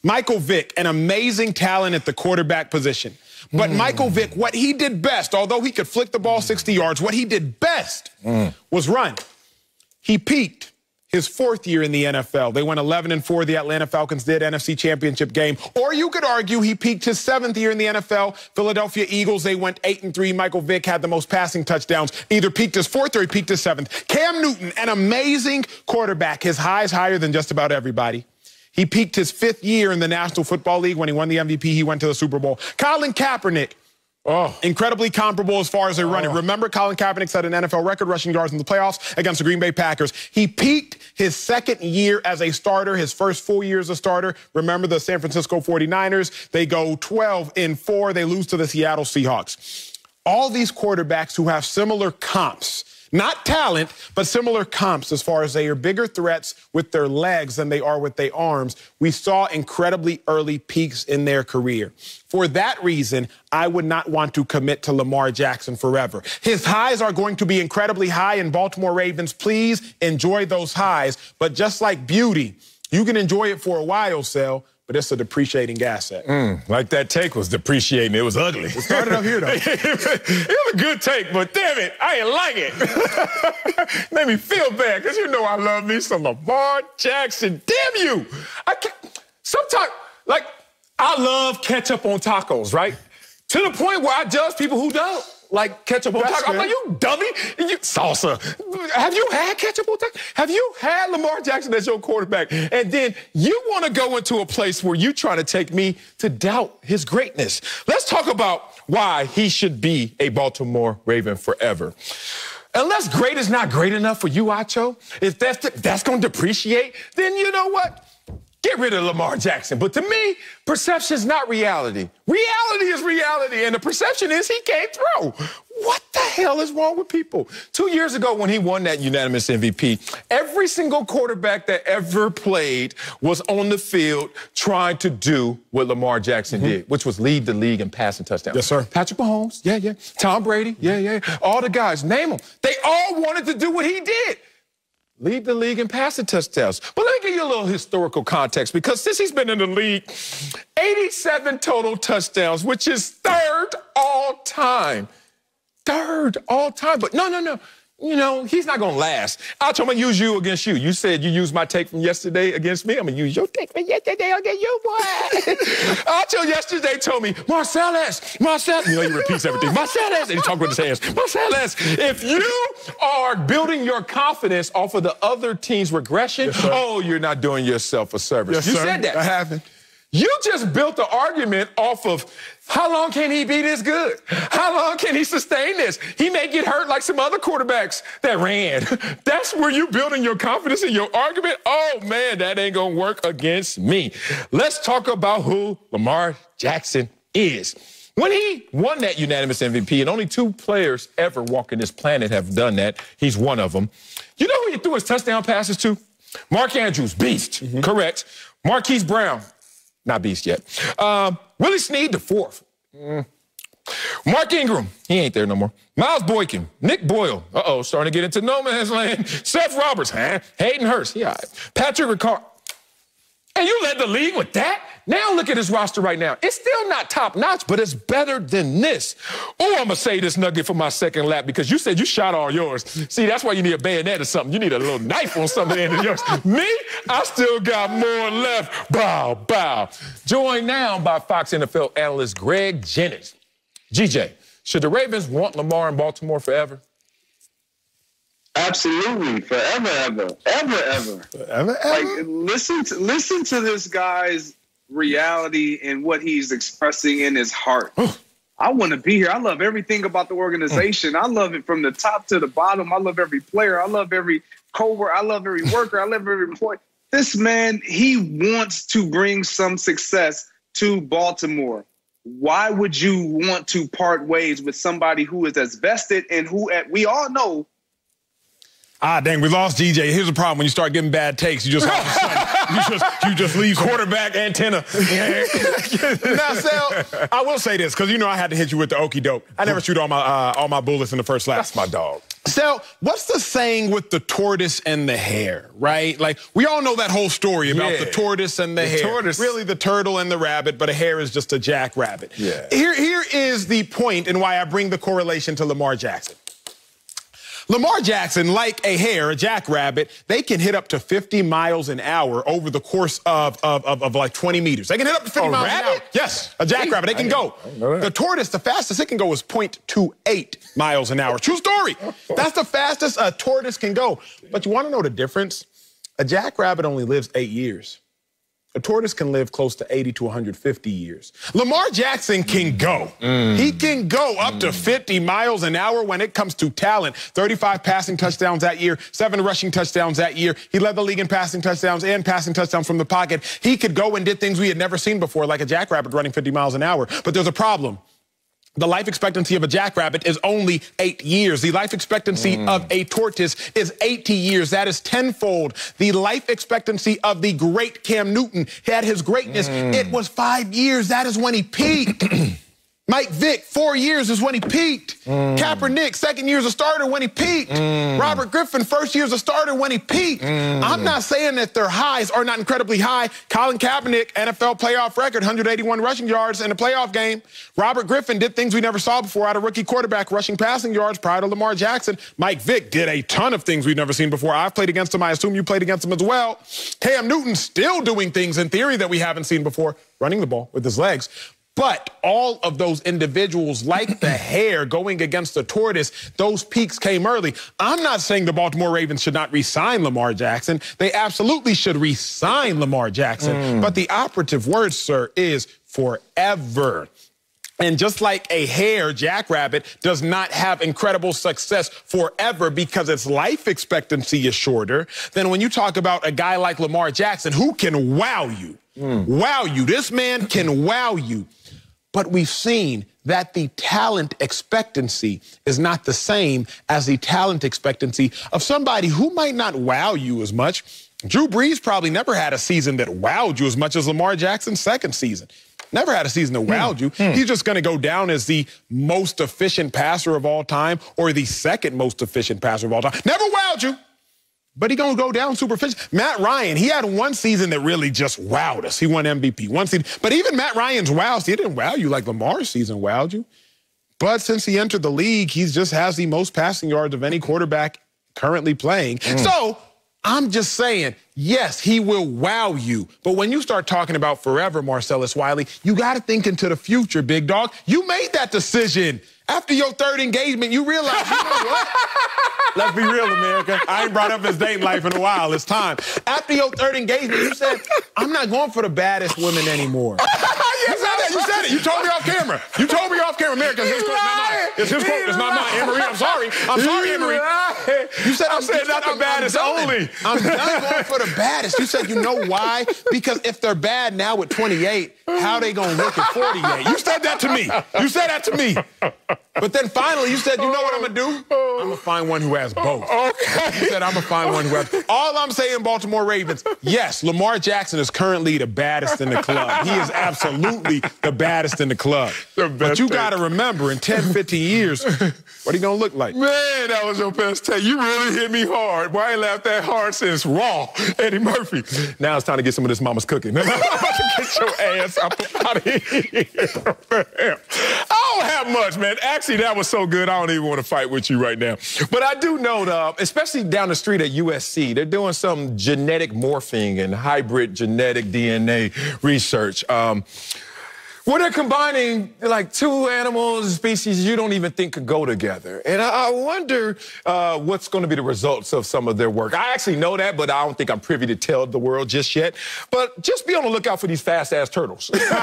Michael Vick, an amazing talent at the quarterback position. But Michael Vick, what he did best, although he could flick the ball 60 yards, what he did best was run. He peaked his fourth year in the NFL. They went 11-4, the Atlanta Falcons did, NFC Championship game. Or you could argue he peaked his seventh year in the NFL. Philadelphia Eagles, they went 8-3. Michael Vick had the most passing touchdowns. Either peaked his fourth or he peaked his seventh. Cam Newton, an amazing quarterback. His highs higher than just about everybody. He peaked his fifth year in the National Football League when he won the MVP. He went to the Super Bowl. Colin Kaepernick, incredibly comparable as far as they're running. Remember, Colin Kaepernick set an NFL record rushing yards in the playoffs against the Green Bay Packers. He peaked his second year as a starter, his first full year as a starter. Remember the San Francisco 49ers? They go 12-4. They lose to the Seattle Seahawks. All these quarterbacks who have similar comps, not talent, but similar comps as far as they are bigger threats with their legs than they are with their arms. We saw incredibly early peaks in their career. For that reason, I would not want to commit to Lamar Jackson forever. His highs are going to be incredibly high in Baltimore Ravens. Please enjoy those highs. But just like beauty, you can enjoy it for a while, Sel, but it's a depreciating asset. Like that take was depreciating. It was ugly. It started up here, though. It was a good take, but damn it, I didn't like it. Made me feel bad, because you know I love me some Lamar Jackson. Damn you. I can't. Sometimes, like, I love ketchup on tacos, right? To the point where I judge people who don't like ketchup on tacos. I'm like, you dummy. You salsa. Have you had ketchup on tacos? Have you had Lamar Jackson as your quarterback? And then you want to go into a place where you try to take me to doubt his greatness. Let's talk about why he should be a Baltimore Raven forever. Unless great is not great enough for you, Acho, if that's going to depreciate, then you know what? Get rid of Lamar Jackson. But to me, perception is not reality. Reality is reality, and the perception is he can't throw. What the hell is wrong with people? 2 years ago when he won that unanimous MVP, every single quarterback that ever played was on the field trying to do what Lamar Jackson did, which was lead the league in passing touchdowns. Yes, sir. Patrick Mahomes, yeah. Tom Brady, yeah. All the guys, name them. They all wanted to do what he did. Lead the league in passing touchdowns. But let me give you a little historical context, because since he's been in the league, 87 total touchdowns, which is third all time. Third all time. But no. You know, he's not going to last. I'm going to use you against you. You said you used my take from yesterday against me. I'm going to use your take from yesterday against you, boy. Acho yesterday told me, Marcellus. You know, he repeats everything. Marcellus. And he talks with his hands. Marcellus, if you are building your confidence off of the other team's regression, you're not doing yourself a service. Yes, you sir. said that. I haven't. You just built the argument off of how long can he be this good? How long can he sustain this? He may get hurt like some other quarterbacks that ran. That's where you building your confidence in your argument. Oh, man, that ain't going to work against me. Let's talk about who Lamar Jackson is. When he won that unanimous MVP, and only 2 players ever walking this planet have done that, he's one of them. You know who he threw his touchdown passes to? Mark Andrews, beast, correct. Marquise Brown, not beast yet. Willie Snead, the 4th. Mark Ingram, he ain't there no more. Miles Boykin, Nick Boyle, starting to get into no man's land. Seth Roberts, Hayden Hurst, all right. Patrick Ricard. And you led the league with that? Now look at his roster right now. It's still not top-notch, but it's better than this. Oh, I'm going to say this nugget for my second lap because you said you shot all yours. See, that's why you need a bayonet or something. You need a little knife on something end of yours. Me, I still got more left. Bow, bow. Joined now by Fox NFL analyst Greg Jennings. GJ, should the Ravens want Lamar in Baltimore forever? Absolutely, forever, ever. Forever, ever? Like, listen to this guy's reality and what he's expressing in his heart. I want to be here. I love everything about the organization. I love it from the top to the bottom. I love every player. I love every coworker. I love every worker. I love every employee. This man, he wants to bring some success to Baltimore. Why would you want to part ways with somebody who is as vested and who we all know? Dang, we lost DJ. Here's the problem: when you start getting bad takes, you just all of a sudden, you just leave quarterback antenna. Now, Sal, I will say this because you know I had to hit you with the okie doke. I never shoot all my bullets in the first lap. That's my dog. Sal, what's the saying with the tortoise and the hare, right? Like, we all know that whole story about the tortoise and the hare. Tortoise. Really the turtle and the rabbit, but a hare is just a jackrabbit. Yeah. Here is the point and why I bring the correlation to Lamar Jackson. Lamar Jackson, like a hare, a jackrabbit, they can hit up to 50 miles an hour over the course of like 20 meters. They can hit up to 50 miles an hour. Yes, a jackrabbit. They can go. The tortoise, the fastest it can go is 0.28 miles an hour. True story. That's the fastest a tortoise can go. But you want to know the difference? A jackrabbit only lives 8 years. A tortoise can live close to 80 to 150 years. Lamar Jackson can go. He can go up to 50 miles an hour when it comes to talent. 35 passing touchdowns that year, 7 rushing touchdowns that year. He led the league in passing touchdowns and passing touchdowns from the pocket. He could go and did things we had never seen before, like a jackrabbit running 50 miles an hour. But there's a problem. The life expectancy of a jackrabbit is only 8 years. The life expectancy of a tortoise is 80 years. That is tenfold. The life expectancy of the great Cam Newton had his greatness. It was 5 years. That is when he peaked. Mike Vick, 4 years is when he peaked. Kaepernick, 2nd year as a starter when he peaked. Robert Griffin, 1st year as a starter when he peaked. I'm not saying that their highs are not incredibly high. Colin Kaepernick, NFL playoff record, 181 rushing yards in a playoff game. Robert Griffin did things we never saw before out of rookie quarterback, rushing passing yards prior to Lamar Jackson. Mike Vick did a ton of things we've never seen before. I've played against him. I assume you played against him as well. Cam Newton still doing things in theory that we haven't seen before, running the ball with his legs. But all of those individuals, like the hare going against the tortoise, those peaks came early. I'm not saying the Baltimore Ravens should not re-sign Lamar Jackson. They absolutely should re-sign Lamar Jackson. But the operative word, sir, is forever. And just like a hare, jackrabbit, does not have incredible success forever because its life expectancy is shorter, then when you talk about a guy like Lamar Jackson, who can wow you, this man can wow you. But we've seen that the talent expectancy is not the same as the talent expectancy of somebody who might not wow you as much. Drew Brees probably never had a season that wowed you as much as Lamar Jackson's 2nd season. Never had a season that wowed you. He's just going to go down as the most efficient passer of all time or the 2nd most efficient passer of all time. Never wowed you. But he's going to go down super efficient. Matt Ryan, he had one season that really just wowed us. He won MVP. One season. But even Matt Ryan's wows, he didn't wow you like Lamar's season wowed you. But since he entered the league, he just has the most passing yards of any quarterback currently playing. So I'm just saying, yes, he will wow you. But when you start talking about forever, Marcellus Wiley, you got to think into the future, big dog. You made that decision. After your third engagement, you realize, you know what? Let's be real, America. I ain't brought up his dating life in a while. It's time. After your third engagement, you said, I'm not going for the baddest women anymore. You said that. You said it. You told me off camera. You told me off camera. America, it's his quote, not mine. It's his quote. It's not mine. Anne-Marie, I'm sorry. I'm sorry, Anne-Marie. You said, I said not the baddest only. I'm done going for the baddest. You said, you know why? Because if they're bad now at 28, how they going to look at 48? You said that to me. You said that to me. But then finally, you said, you know what I'm going to do? I'm going to find one who has both. Okay. You said, I'm going to find one who has both. All I'm saying, Baltimore Ravens, yes, Lamar Jackson is currently the baddest in the club. He is absolutely the baddest in the club. But you got to remember, in 10, 15 years, what he going to look like? Man, that was your best take. You really hit me hard. Boy, I ain't laughed that hard since Raw, Eddie Murphy. Now it's time to get some of this mama's cooking. I'm about to get your ass out of here. I don't have much, man. Actually, that was so good, I don't even want to fight with you right now. But I do know, especially down the street at USC, they're doing some genetic morphing and hybrid genetic DNA research. Where they're combining like two animals, species you don't even think could go together. And I wonder what's going to be the results of some of their work. I actually know that, but I don't think I'm privy to tell the world just yet. But just be on the lookout for these fast-ass turtles. and you know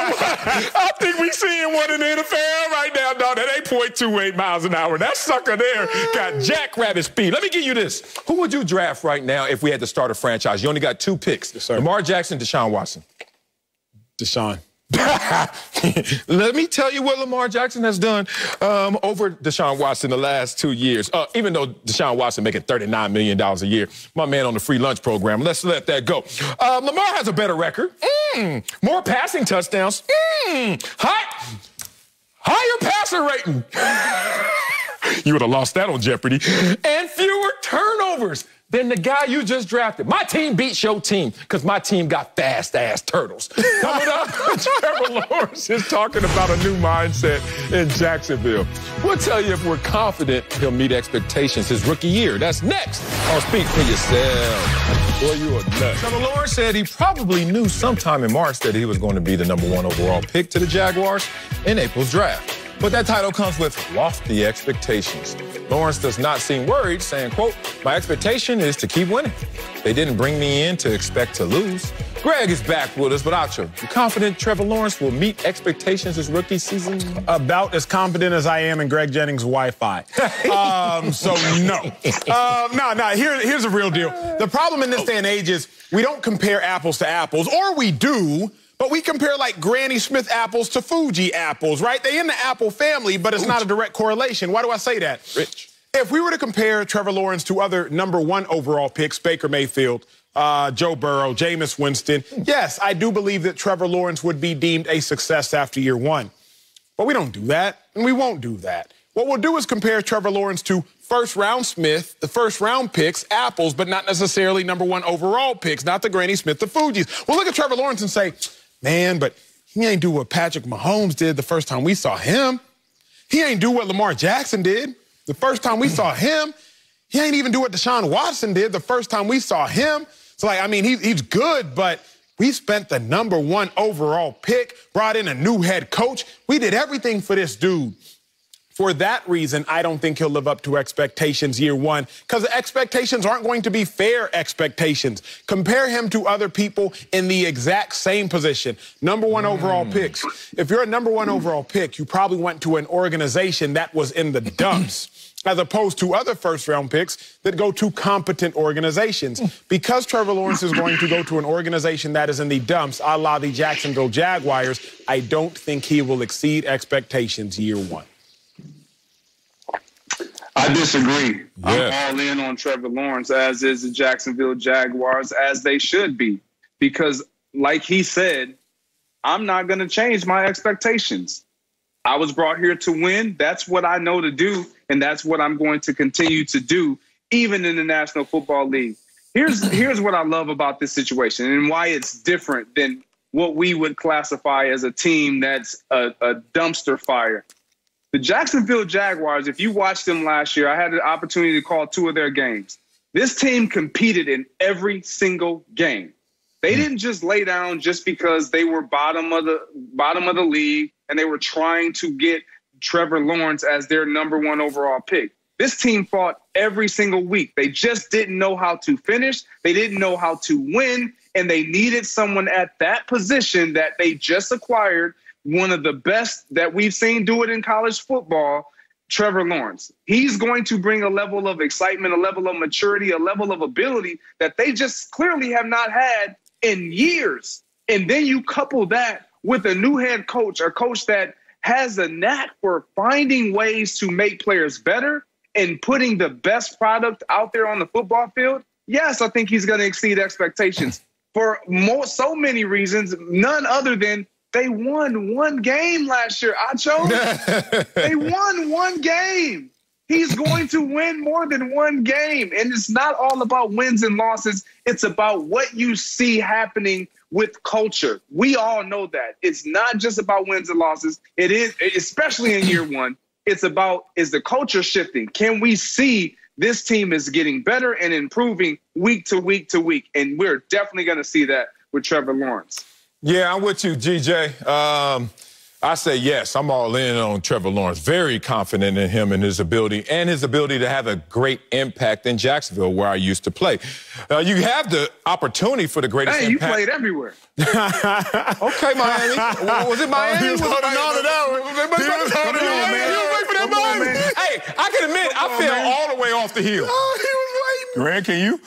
what? I think we seeing one in the NFL right now, dog. That 8.28 miles an hour. That sucker there got jackrabbit speed. Let me give you this. Who would you draft right now if we had to start a franchise? You only got 2 picks. Yes, Lamar Jackson, Deshaun Watson. Deshaun. Let me tell you what Lamar Jackson has done over Deshaun Watson the last 2 years. Even though Deshaun Watson making $39 million a year, my man on the free lunch program, let's let that go. Lamar has a better record. More passing touchdowns. Higher passer rating. You would have lost that on Jeopardy. And fewer turnovers than the guy you just drafted. My team beats your team because my team got fast-ass turtles. Coming up, Trevor Lawrence is talking about a new mindset in Jacksonville. We'll tell you if we're confident he'll meet expectations his rookie year. That's next on Speak for Yourself. Boy, you a nut. Trevor Lawrence said he probably knew sometime in March that he was going to be the #1 overall pick to the Jaguars in April's draft. But that title comes with lofty expectations. Lawrence does not seem worried, saying, quote, my expectation is to keep winning. They didn't bring me in to expect to lose. Greg is back with us, but Acho, you confident Trevor Lawrence will meet expectations this rookie season? About as confident as I am in Greg Jennings' Wi-Fi. So no. Here's the real deal. The problem in this day and age is we don't compare apples to apples, or we do, but we compare like Granny Smith apples to Fuji apples, right? They're in the apple family, but it's not a direct correlation. Why do I say that? Rich. If we were to compare Trevor Lawrence to other #1 overall picks, Baker Mayfield, Joe Burrow, Jameis Winston, yes, I do believe that Trevor Lawrence would be deemed a success after year 1. But we don't do that, and we won't do that. What we'll do is compare Trevor Lawrence to first-round Smith, the first-round picks, apples, but not necessarily #1 overall picks, not the Granny Smith, the Fujis. We'll look at Trevor Lawrence and say, man, but he ain't do what Patrick Mahomes did the first time we saw him. He ain't do what Lamar Jackson did the first time we saw him. He ain't even do what Deshaun Watson did the first time we saw him. So, like, I mean, he's good, but we spent the #1 overall pick, brought in a new head coach. We did everything for this dude. For that reason, I don't think he'll live up to expectations year 1, because the expectations aren't going to be fair expectations. Compare him to other people in the exact same position. #1 overall picks. If you're a #1 overall pick, you probably went to an organization that was in the dumps, as opposed to other first-round picks that go to competent organizations. Because Trevor Lawrence is going to go to an organization that is in the dumps, a la the Jacksonville Jaguars, I don't think he will exceed expectations year 1. I disagree. I'm all in on Trevor Lawrence, as is the Jacksonville Jaguars, as they should be. Because, like he said, I'm not going to change my expectations. I was brought here to win. That's what I know to do, and that's what I'm going to continue to do, even in the National Football League. Here's what I love about this situation and why it's different than what we would classify as a team that's a dumpster fire. The Jacksonville Jaguars, if you watched them last year, I had the opportunity to call 2 of their games. This team competed in every single game. They didn't just lay down just because they were bottom of the league and they were trying to get Trevor Lawrence as their #1 overall pick. This team fought every single week. They just didn't know how to finish. They didn't know how to win, and they needed someone at that position that they just acquired, one of the best that we've seen do it in college football, Trevor Lawrence. He's going to bring a level of excitement, a level of maturity, a level of ability that they just clearly have not had in years. And then you couple that with a new head coach, a coach that has a knack for finding ways to make players better and putting the best product out there on the football field. Yes, I think he's going to exceed expectations for so many reasons, none other than they won 1 game last year, Acho. They won 1 game. He's going to win more than 1 game. And it's not all about wins and losses. It's about what you see happening with culture. We all know that. It's not just about wins and losses. It is, especially in year 1. It's about, is the culture shifting? Can we see this team is getting better and improving week to week to week? And we're definitely going to see that with Trevor Lawrence. Yeah, I'm with you, GJ. I say yes. I'm all in on Trevor Lawrence. Very confident in him and his ability to have a great impact in Jacksonville, where I used to play. You have the opportunity for the greatest impact. You played everywhere. Okay, Miami. Was it Miami? He was holding on to that one. Hey, I can admit, I fell all the way off the hill. Grant, can you?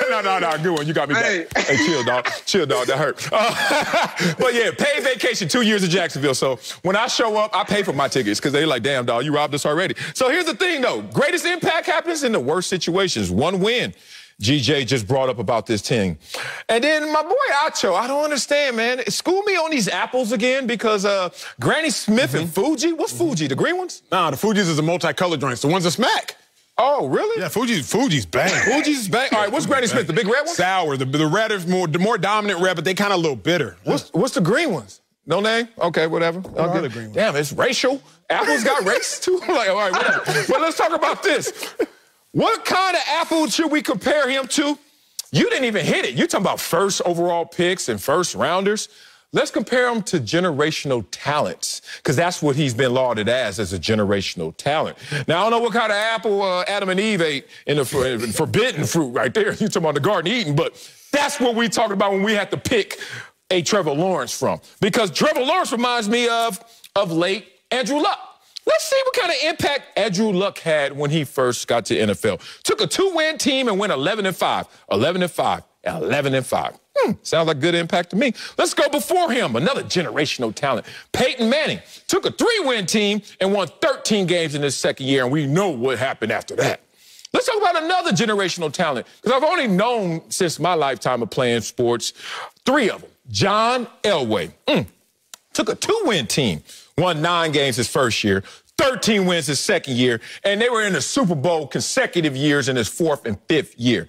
No, good one. You got me back. Hey, chill, dog. Chill, dog. That hurt. But yeah, paid vacation, 2 years in Jacksonville. So when I show up, I pay for my tickets because they're like, damn, dog, you robbed us already. So here's the thing, though. Greatest impact happens in the worst situations. 1 win. GJ just brought up about this team. And then my boy Acho, I don't understand, man. School me on these apples again because Granny Smith and Fuji. What's Fuji? The green ones? Nah, the Fuji's is the multicolored joints. The ones that smack. Oh, really? Yeah, Fuji's bang. Fuji's bang. All right, what's Granny Smith? The big red one? Sour. The red is the more dominant red, but they kind of a little bitter. What's the green ones? No name? Okay, whatever. I'll get the green ones. Damn, it's racial. Apples got race too? Like, all right, whatever. But let's talk about this. What kind of apple should we compare him to? You didn't even hit it. You're talking about first overall picks and first rounders. Let's compare him to generational talents, because that's what he's been lauded as a generational talent. Now, I don't know what kind of apple Adam and Eve ate in the forbidden fruit right there. You're talking about the Garden of Eden, but that's what we're talking about when we have to pick a Trevor Lawrence from. Because Trevor Lawrence reminds me of late Andrew Luck. Let's see what kind of impact Andrew Luck had when he first got to NFL. Took a 2-win team and went 11-5, 11-5, 11-5. Sounds like good impact to me. Let's go before him. Another generational talent. Peyton Manning took a 3-win team and won 13 games in his second year, and we know what happened after that. Let's talk about another generational talent, because I've only known since my lifetime of playing sports 3 of them. John Elway. Took a 2-win team, won 9 games his first year, 13 wins his second year, and they were in the Super Bowl consecutive years in his 4th and 5th year.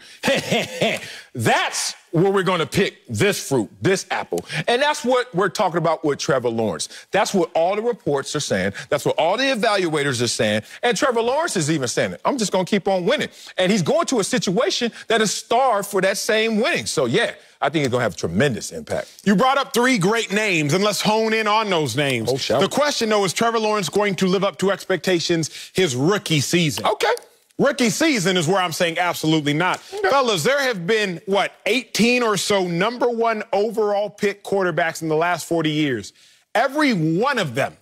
That's where we're going to pick this fruit, this apple. And that's what we're talking about with Trevor Lawrence. That's what all the reports are saying. That's what all the evaluators are saying. And Trevor Lawrence is even saying it. I'm just going to keep on winning. And he's going to a situation that is starved for that same winning. So, yeah, I think it's going to have tremendous impact. You brought up 3 great names, and let's hone in on those names. Oh, the question, though, is Trevor Lawrence going to live up to expectations his rookie season? Okay. Rookie season is where I'm saying absolutely not. Okay. Fellas, there have been, 18 or so #1 overall pick quarterbacks in the last 40 years. Every one of them,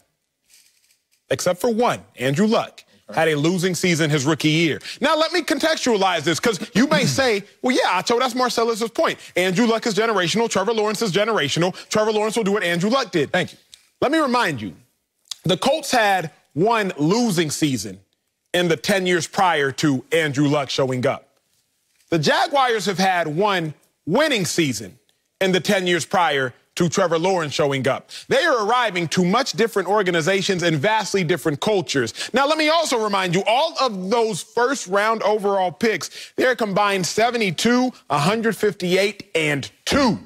except for one, Andrew Luck, had a losing season his rookie year. Now, let me contextualize this, because you may say, well, yeah, Acho, that's Marcellus's point. Andrew Luck is generational. Trevor Lawrence is generational. Trevor Lawrence will do what Andrew Luck did. Thank you. Let me remind you, the Colts had 1 losing season in the 10 years prior to Andrew Luck showing up. The Jaguars have had 1 winning season in the 10 years prior to Trevor Lawrence showing up. They are arriving to much different organizations and vastly different cultures. Now, let me also remind you, all of those first-round overall picks, they're combined 72, 158, and 2.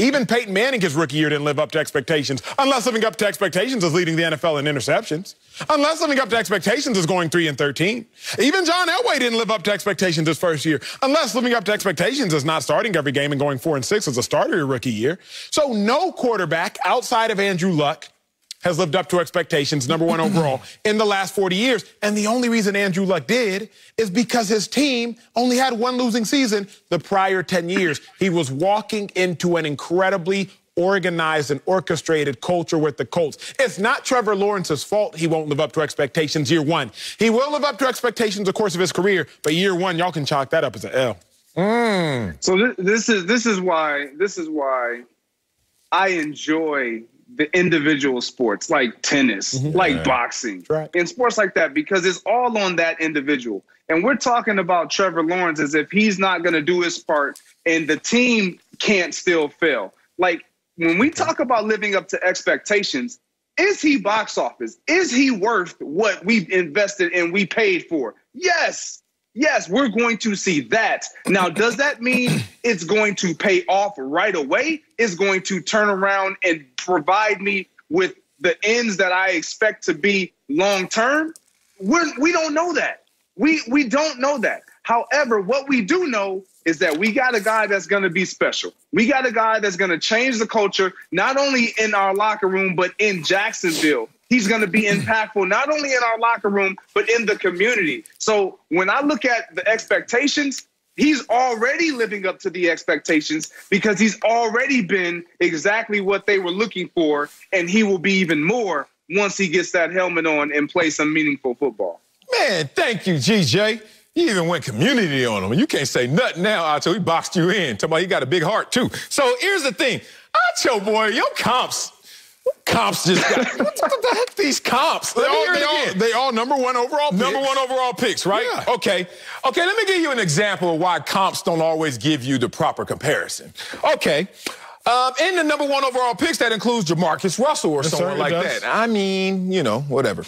Even Peyton Manning, his rookie year, didn't live up to expectations. Unless living up to expectations is leading the NFL in interceptions. Unless living up to expectations is going 3-13. Even John Elway didn't live up to expectations his first year. Unless living up to expectations is not starting every game and going 4-6 as a starter your rookie year. So no quarterback outside of Andrew Luck has lived up to expectations, #1 overall, in the last 40 years. And the only reason Andrew Luck did is because his team only had one losing season the prior 10 years. He was walking into an incredibly organized and orchestrated culture with the Colts. It's not Trevor Lawrence's fault he won't live up to expectations year one. He will live up to expectations the course of his career, but year one, y'all can chalk that up as an L. So this is why I enjoy the individual sports like tennis, like boxing, and sports like that, because it's all on that individual. And we're talking about Trevor Lawrence as if he's not going to do his part and the team can't still fail. Like, when we talk about living up to expectations, is he box office? Is he worth what we've invested and we paid for? Yes. Yes, we're going to see that. Now, does that mean it's going to pay off right away? It's going to turn around and provide me with the ends that I expect to be long term? We don't know that. We don't know that. However, what we do know is that we got a guy that's going to be special. We got a guy that's going to change the culture, not only in our locker room, but in Jacksonville. He's going to be impactful, not only in our locker room, but in the community. So when I look at the expectations, he's already living up to the expectations because he's already been exactly what they were looking for, and he will be even more once he gets that helmet on and plays some meaningful football. Man, thank you, GJ. You even went community on him. You can't say nothing now, Acho. He boxed you in. Talking about he got a big heart, too. So here's the thing. Acho, boy, your comps just got, what the heck, these comps? They all #1 overall picks. #1 overall picks, right? Yeah. Okay, let me give you an example of why comps don't always give you the proper comparison. Okay, in the #1 overall picks, that includes Jamarcus Russell or someone like that. I mean, you know, whatever.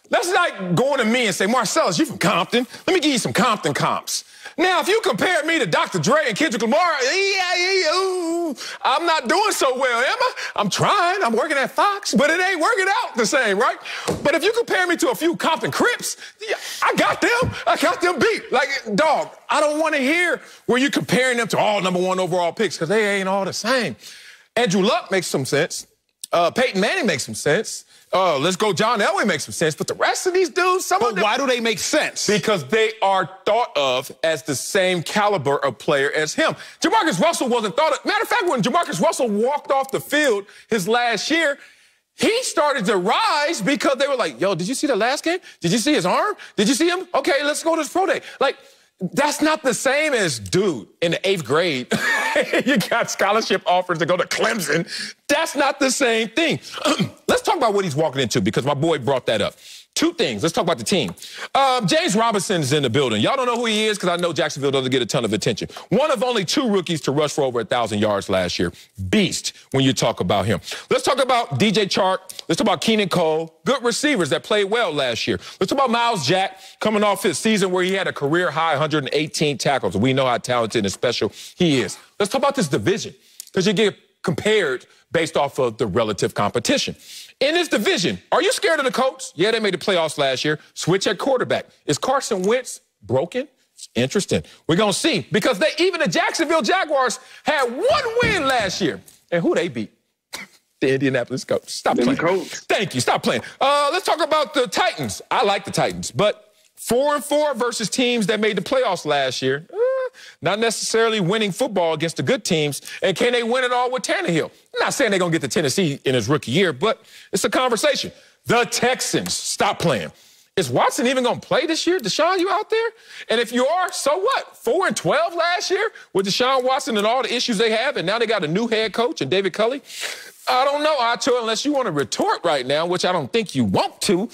That's like going to me and say, Marcellus, you from Compton? Let me give you some Compton comps. Now, if you compare me to Dr. Dre and Kendrick Lamar, I'm not doing so well, am I? I'm trying. I'm working at Fox, but it ain't working out the same, right? But if you compare me to a few Compton Crips, I got them. I got them beat. Like, dog, I don't want to hear where you comparing them to all #1 overall picks because they ain't all the same. Andrew Luck makes some sense. Peyton Manning makes some sense. Let's go John Elway makes some sense. But the rest of these dudes, some of them... why do they make sense? Because they are thought of as the same caliber of player as him. Jamarcus Russell wasn't thought of... Matter of fact, when Jamarcus Russell walked off the field his last year, he started to rise because they were like, yo, did you see the last game? Did you see his arm? Did you see him? Okay, let's go to this pro day. Like, that's not the same as, dude, in the 8th grade, you got scholarship offers to go to Clemson. That's not the same thing. Let's talk about what he's walking into because my boy brought that up. Two things. Let's talk about the team. James Robinson's in the building. Y'all don't know who he is because I know Jacksonville doesn't get a ton of attention. One of only 2 rookies to rush for over 1,000 yards last year. Beast when you talk about him. Let's talk about DJ Chark. Let's talk about Keenan Cole. Good receivers that played well last year. Let's talk about Miles Jack coming off his season where he had a career-high 118 tackles. We know how talented and special he is. Let's talk about this division because you get compared based off of the relative competition. In this division, are you scared of the Colts? Yeah, they made the playoffs last year. Switch at quarterback. Is Carson Wentz broken? It's interesting. We're going to see because even the Jacksonville Jaguars had 1 win last year. And who they beat? The Indianapolis Colts. Stop playing. Thank you. Stop playing. Let's talk about the Titans. I like the Titans, but 4-4 versus teams that made the playoffs last year. Not necessarily winning football against the good teams. And can they win it all with Tannehill? I'm not saying they're going to get to Tennessee in his rookie year, but it's a conversation. The Texans, stop playing. Is Watson even going to play this year? Deshaun, you out there? And if you are, so what? 4-12 last year with Deshaun Watson and all the issues they have, and now they got a new head coach and David Culley? I don't know, Acho, unless you want to retort right now, which I don't think you want to.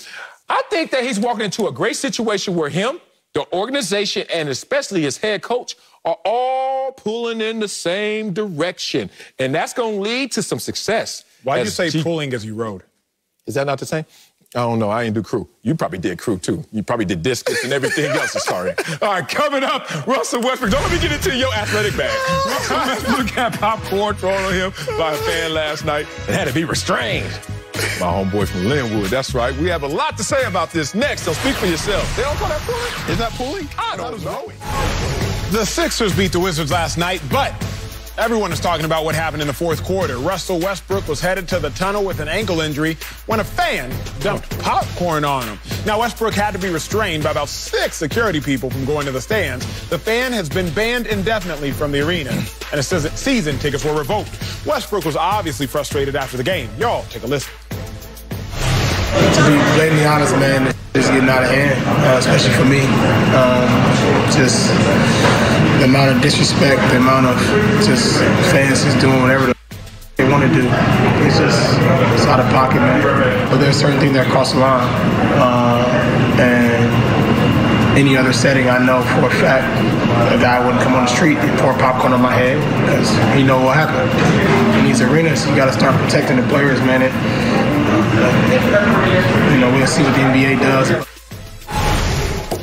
I think that he's walking into a great situation where him, the organization, and especially his head coach are all pulling in the same direction. And that's going to lead to some success. Why do you say pulling as you rode? Is that not the same? I don't know. I ain't do crew. You probably did crew, too. You probably did discus and everything else as far as. All right, coming up, Russell Westbrook. Don't let me get into your athletic bag. Russell Westbrook had popcorn thrown on him by a fan last night and had to be restrained. My homeboy from Linwood. That's right. We have a lot to say about this next, so speak for yourself. They don't call that pulling? Is that pulling? I don't know. The Sixers beat the Wizards last night, but everyone is talking about what happened in the fourth quarter. Russell Westbrook was headed to the tunnel with an ankle injury when a fan dumped popcorn on him. Now, Westbrook had to be restrained by about 6 security people from going to the stands. The fan has been banned indefinitely from the arena, and it says that season tickets were revoked. Westbrook was obviously frustrated after the game. Y'all take a listen. To be blatantly honest, man, it's getting out of hand, especially for me. Just the amount of disrespect, the amount of just fans just doing whatever they want to do. It's out of pocket, man. But there's certain things that cross the line. And any other setting, I know for a fact, a guy wouldn't come on the street and pour popcorn on my head because he know what happened. In these arenas, you got to start protecting the players, man. We'll see what the NBA does.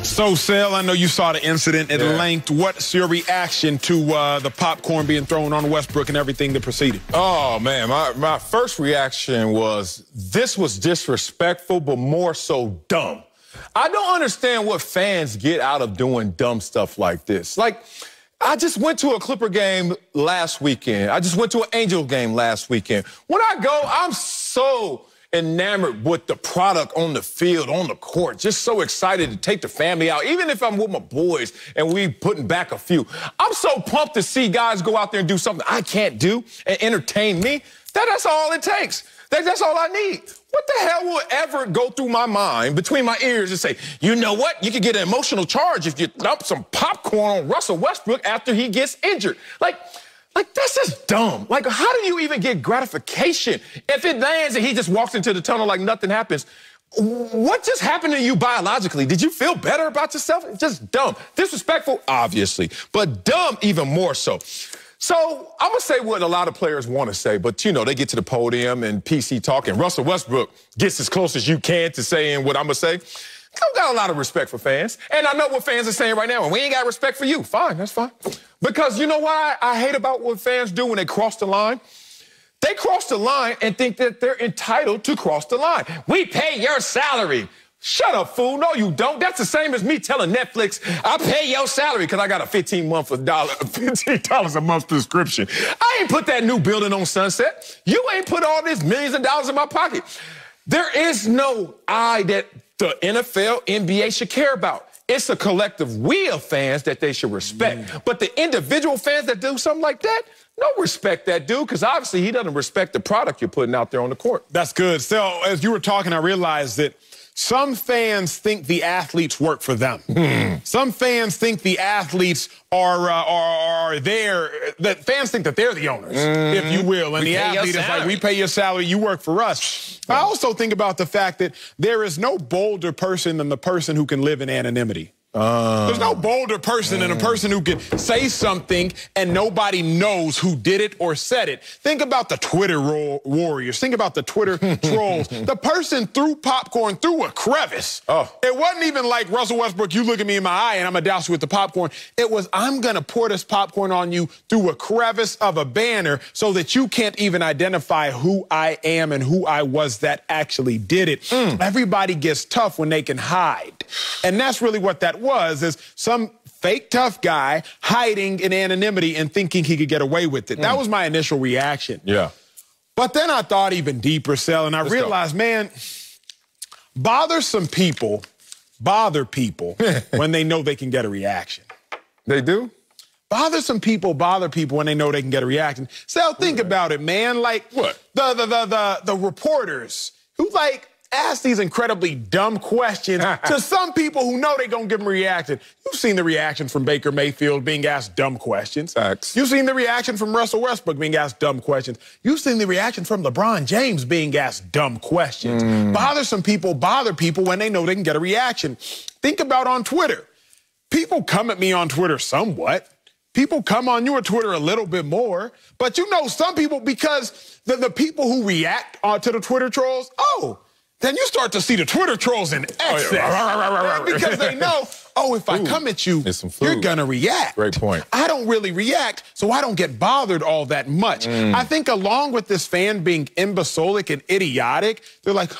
So, Sel, I know you saw the incident at length. What's your reaction to the popcorn being thrown on Westbrook and everything that preceded? Oh, man, my first reaction was this was disrespectful, but more so dumb. I don't understand what fans get out of doing dumb stuff like this. Like, I just went to a Clipper game last weekend. I just went to an Angel game last weekend. When I go, I'm so enamored with the product on the field, on the court, just so excited to take the family out, even if I'm with my boys and we putting back a few. I'm so pumped to see guys go out there and do something I can't do and entertain me. That's all it takes. That's all I need. What the hell will ever go through my mind between my ears and say, you know what? You could get an emotional charge if you dump some popcorn on Russell Westbrook after he gets injured. Like, that's just dumb. Like, how do you even get gratification if it lands and he just walks into the tunnel like nothing happens? What just happened to you biologically? Did you feel better about yourself? It's just dumb. Disrespectful, obviously, but dumb even more so. So I'm going to say what a lot of players want to say, but, they get to the podium and PC talk, and Russell Westbrook gets as close as you can to saying what I'm going to say. I've got a lot of respect for fans, and I know what fans are saying right now, and we ain't got respect for you. Fine, that's fine. Because you know why I hate about what fans do when they cross the line? They cross the line and think that they're entitled to cross the line. We pay your salary. Shut up, fool. No, you don't. That's the same as me telling Netflix, I pay your salary because I got a $15 a month subscription. I ain't put that new building on Sunset. You ain't put all these millions of dollars in my pocket. There is no I that the NFL, NBA should care about. It's a collective we of fans that they should respect. But the individual fans that do something like that, no respect that dude, because obviously he doesn't respect the product you're putting out there on the court. That's good. So, as you were talking, I realized that some fans think the athletes work for them. Some fans think the athletes are there. That fans think that they're the owners, if you will. And the athlete is like, we pay your salary, you work for us. I also think about the fact that there is no bolder person than the person who can live in anonymity. There's no bolder person than a person who can say something and nobody knows who did it or said it. Think about the Twitter warriors. Think about the Twitter trolls. The person threw popcorn through a crevice. It wasn't even like, Russell Westbrook, you look at me in my eye and I'm going to douse you with the popcorn. It was, I'm going to pour this popcorn on you through a crevice of a banner so that you can't even identify who I am and who I was that actually did it. Everybody gets tough when they can hide. And that's really what that was, is some fake tough guy hiding in anonymity and thinking he could get away with it. That was my initial reaction. Yeah. But then I thought even deeper, Sel, and I realized, man, bothersome people bother people when they know they can get a reaction. They do? Bothersome people bother people when they know they can get a reaction. Sel, think about it, man. Like, what? The reporters who, like, ask these incredibly dumb questions to some people who know they're going to give them a reaction. You've seen the reaction from Baker Mayfield being asked dumb questions. Facts. You've seen the reaction from Russell Westbrook being asked dumb questions. You've seen the reaction from LeBron James being asked dumb questions. Bothersome people bother people when they know they can get a reaction. Think about on Twitter. People come at me on Twitter somewhat. People come on you on Twitter a little bit more. But some people, because the people who react to the Twitter trolls, then you start to see the Twitter trolls in excess. Because they know, oh, if I come at you, you're going to react. Great point. I don't really react, so I don't get bothered all that much. I think along with this fan being imbecilic and idiotic, they're like,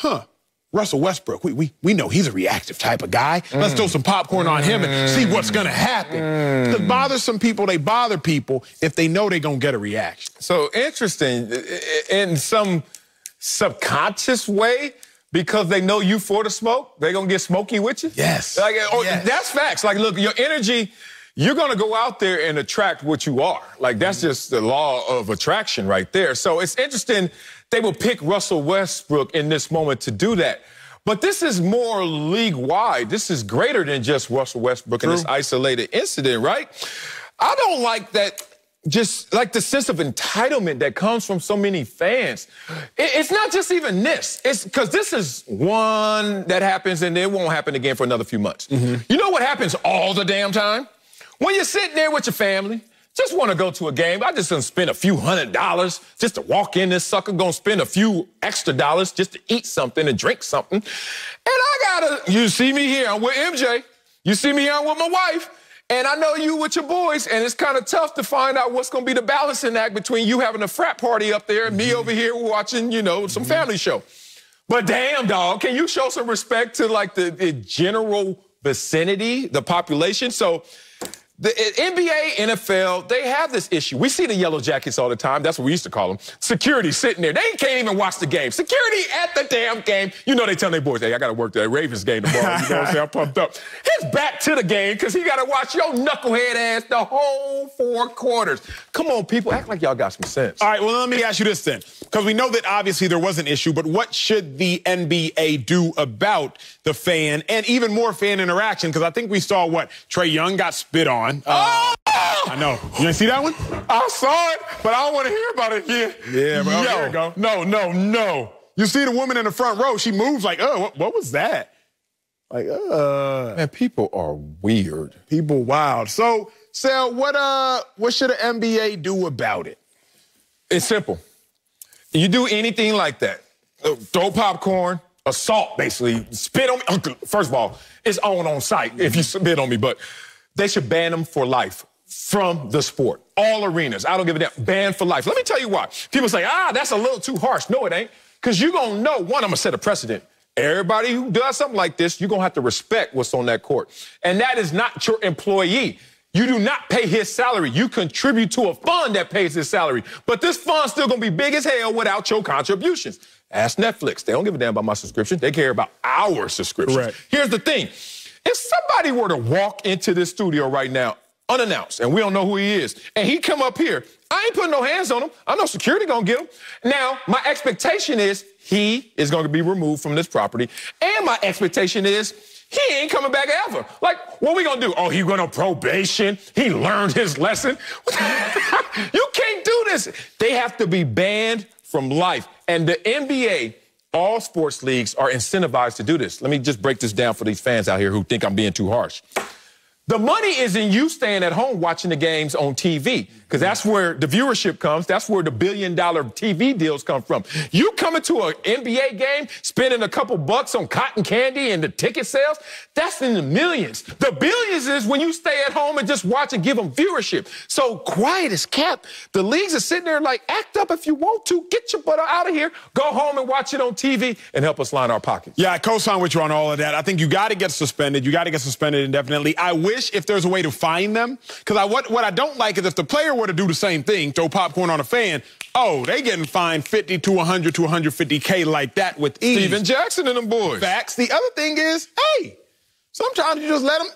Russell Westbrook, we know he's a reactive type of guy. Let's throw some popcorn on him and see what's going to happen. To bother some people, they bother people if they know they're going to get a reaction. So interesting, in some subconscious way, because they know you for the smoke, they're going to get smoky with you? Yes. That's facts. Like, look, your energy, you're going to go out there and attract what you are. Like, that's just the law of attraction right there. So it's interesting they will pick Russell Westbrook in this moment to do that. But this is more league-wide. This is greater than just Russell Westbrook in this isolated incident, right? I don't like that. Just like the sense of entitlement that comes from so many fans. It's not just even this. It's because this is one that happens and it won't happen again for another few months. You know what happens all the damn time? When you're sitting there with your family, just want to go to a game. I just gonna spend a few $100s just to walk in this sucker, gonna spend a few extra dollars just to eat something and drink something. And you see me here, I'm with MJ. You see me here, I'm with my wife. And I know you with your boys, and it's kind of tough to find out what's going to be the balancing act between you having a frat party up there and me over here watching, you know, some family show. But damn, dog, can you show some respect to, like, the general vicinity, the population? So the NBA, NFL, they have this issue. We see the yellow jackets all the time. That's what we used to call them. Security sitting there. They can't even watch the game. Security at the damn game. You know they tell their boys, hey, I got to work that Ravens game tomorrow. You know what I'm saying? I'm pumped up. His back to the game because he got to watch your knucklehead ass the whole 4 quarters. Come on, people. Act like y'all got some sense. All right, well, let me ask you this then. Because we know that obviously there was an issue, but what should the NBA do about the fan and even more fan interaction? Because I think we saw Trae Young got spit on. I know. You didn't see that one? I saw it, but I don't want to hear about it again. Yeah, but here we go. No. You see the woman in the front row, she moves like, what was that? Like, Man, people are weird. People wild. So, Sal, what should the NBA do about it? It's simple. You do anything like that, throw popcorn, assault, basically, spit on me. First of all, it's on site if you spit on me, but they should ban them for life from the sport. All arenas. I don't give a damn. Ban for life. Let me tell you why. People say, that's a little too harsh. No, it ain't. Because you're going to know, one, I'm going to set a precedent. Everybody who does something like this, you're going to have to respect what's on that court. And that is not your employee. You do not pay his salary. You contribute to a fund that pays his salary. But this fund's still going to be big as hell without your contributions. Ask Netflix. They don't give a damn about my subscription. They care about our subscription. Right. Here's the thing. If somebody were to walk into this studio right now, unannounced, and we don't know who he is, and he come up here, I ain't putting no hands on him. I know security gonna get him. Now, my expectation is he is gonna be removed from this property, and my expectation is he ain't coming back ever. Like, what we gonna do? Oh, he went on probation. He learned his lesson. You can't do this. They have to be banned from life. And the NBA, all sports leagues are incentivized to do this. Let me just break this down for these fans out here who think I'm being too harsh. The money is in you staying at home watching the games on TV, because that's where the viewership comes. That's where the billion-dollar TV deals come from. You coming to an NBA game, spending a couple bucks on cotton candy and the ticket sales, that's in the millions. The billions is when you stay at home and just watch and give them viewership. So quiet as kept. The leagues are sitting there like, act up if you want to. Get your butt out of here. Go home and watch it on TV and help us line our pockets. Yeah, I co-sign with you on all of that. I think you got to get suspended. You got to get suspended indefinitely. I wish if there's a way to fine them, because what I don't like is if the player were to do the same thing, throw popcorn on a fan, they getting fined 50 to 100 to 150K like that with ease. Steven Jackson and them boys. Facts. The other thing is, hey, sometimes you just let them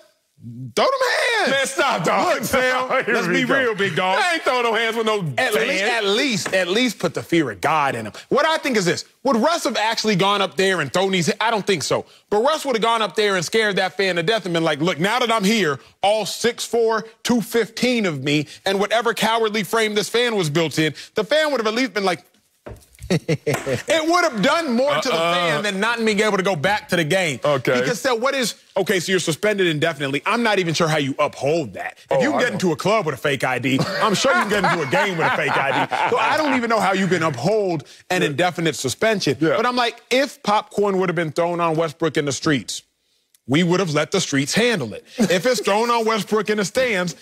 throw them hands. Man, stop, dog. Look, Sam, let's be real, big dog. I ain't throwing no hands with no At least put the fear of God in them. What I think is this. Would Russ have actually gone up there and thrown these? I don't think so. But Russ would have gone up there and scared that fan to death and been like, look, now that I'm here, all 6'4", 215 of me, and whatever cowardly frame this fan was built in, the fan would have at least been like, It would have done more to the fan than not being able to go back to the game. Okay. Because so you're suspended indefinitely. I'm not even sure how you uphold that. If you can get into a club with a fake ID, I'm sure you can get into a game with a fake ID. So I don't even know how you can uphold an indefinite suspension. Yeah. But I'm like, if popcorn would have been thrown on Westbrook in the streets, we would have let the streets handle it. If it's thrown on Westbrook in the stands,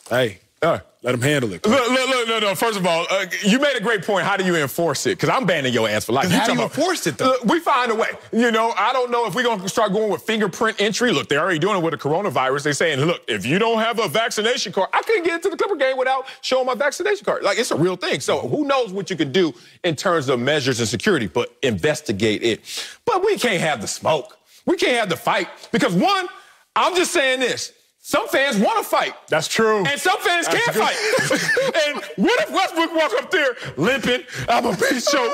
hey, let him handle it. Look, no. First of all, you made a great point. How do you enforce it? Because I'm banning your ass for life. How do you enforce it, though? We find a way. You know, I don't know if we're going to start going with fingerprint entry. Look, they're already doing it with the coronavirus. They're saying, look, if you don't have a vaccination card, I couldn't get into the Clipper game without showing my vaccination card. Like, it's a real thing. So who knows what you can do in terms of measures and security, but investigate it. But we can't have the smoke. We can't have the fight. Because, one, I'm just saying this. Some fans want to fight. That's true. And some fans can't fight. And what if Westbrook walks up there limping? I'm a beast show.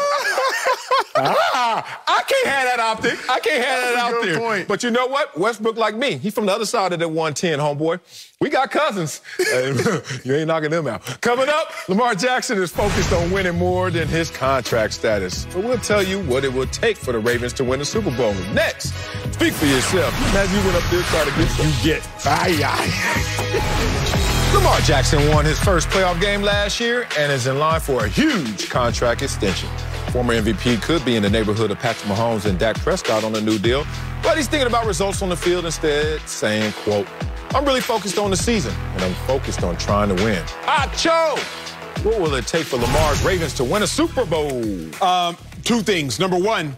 I can't have that optic. I can't have that out there. Point. But you know what? Westbrook like me. He's from the other side of that 110, homeboy. We got cousins. You ain't knocking them out. Coming up, Lamar Jackson is focused on winning more than his contract status. So we'll tell you what it will take for the Ravens to win the Super Bowl. Next, speak for yourself. Imagine you went up there trying to get some. You get. Lamar Jackson won his first playoff game last year and is in line for a huge contract extension. Former MVP could be in the neighborhood of Patrick Mahomes and Dak Prescott on a new deal, but he's thinking about results on the field instead, saying, quote, I'm really focused on the season, and I'm focused on trying to win. Acho! What will it take for Lamar's Ravens to win a Super Bowl? Two things. Number one,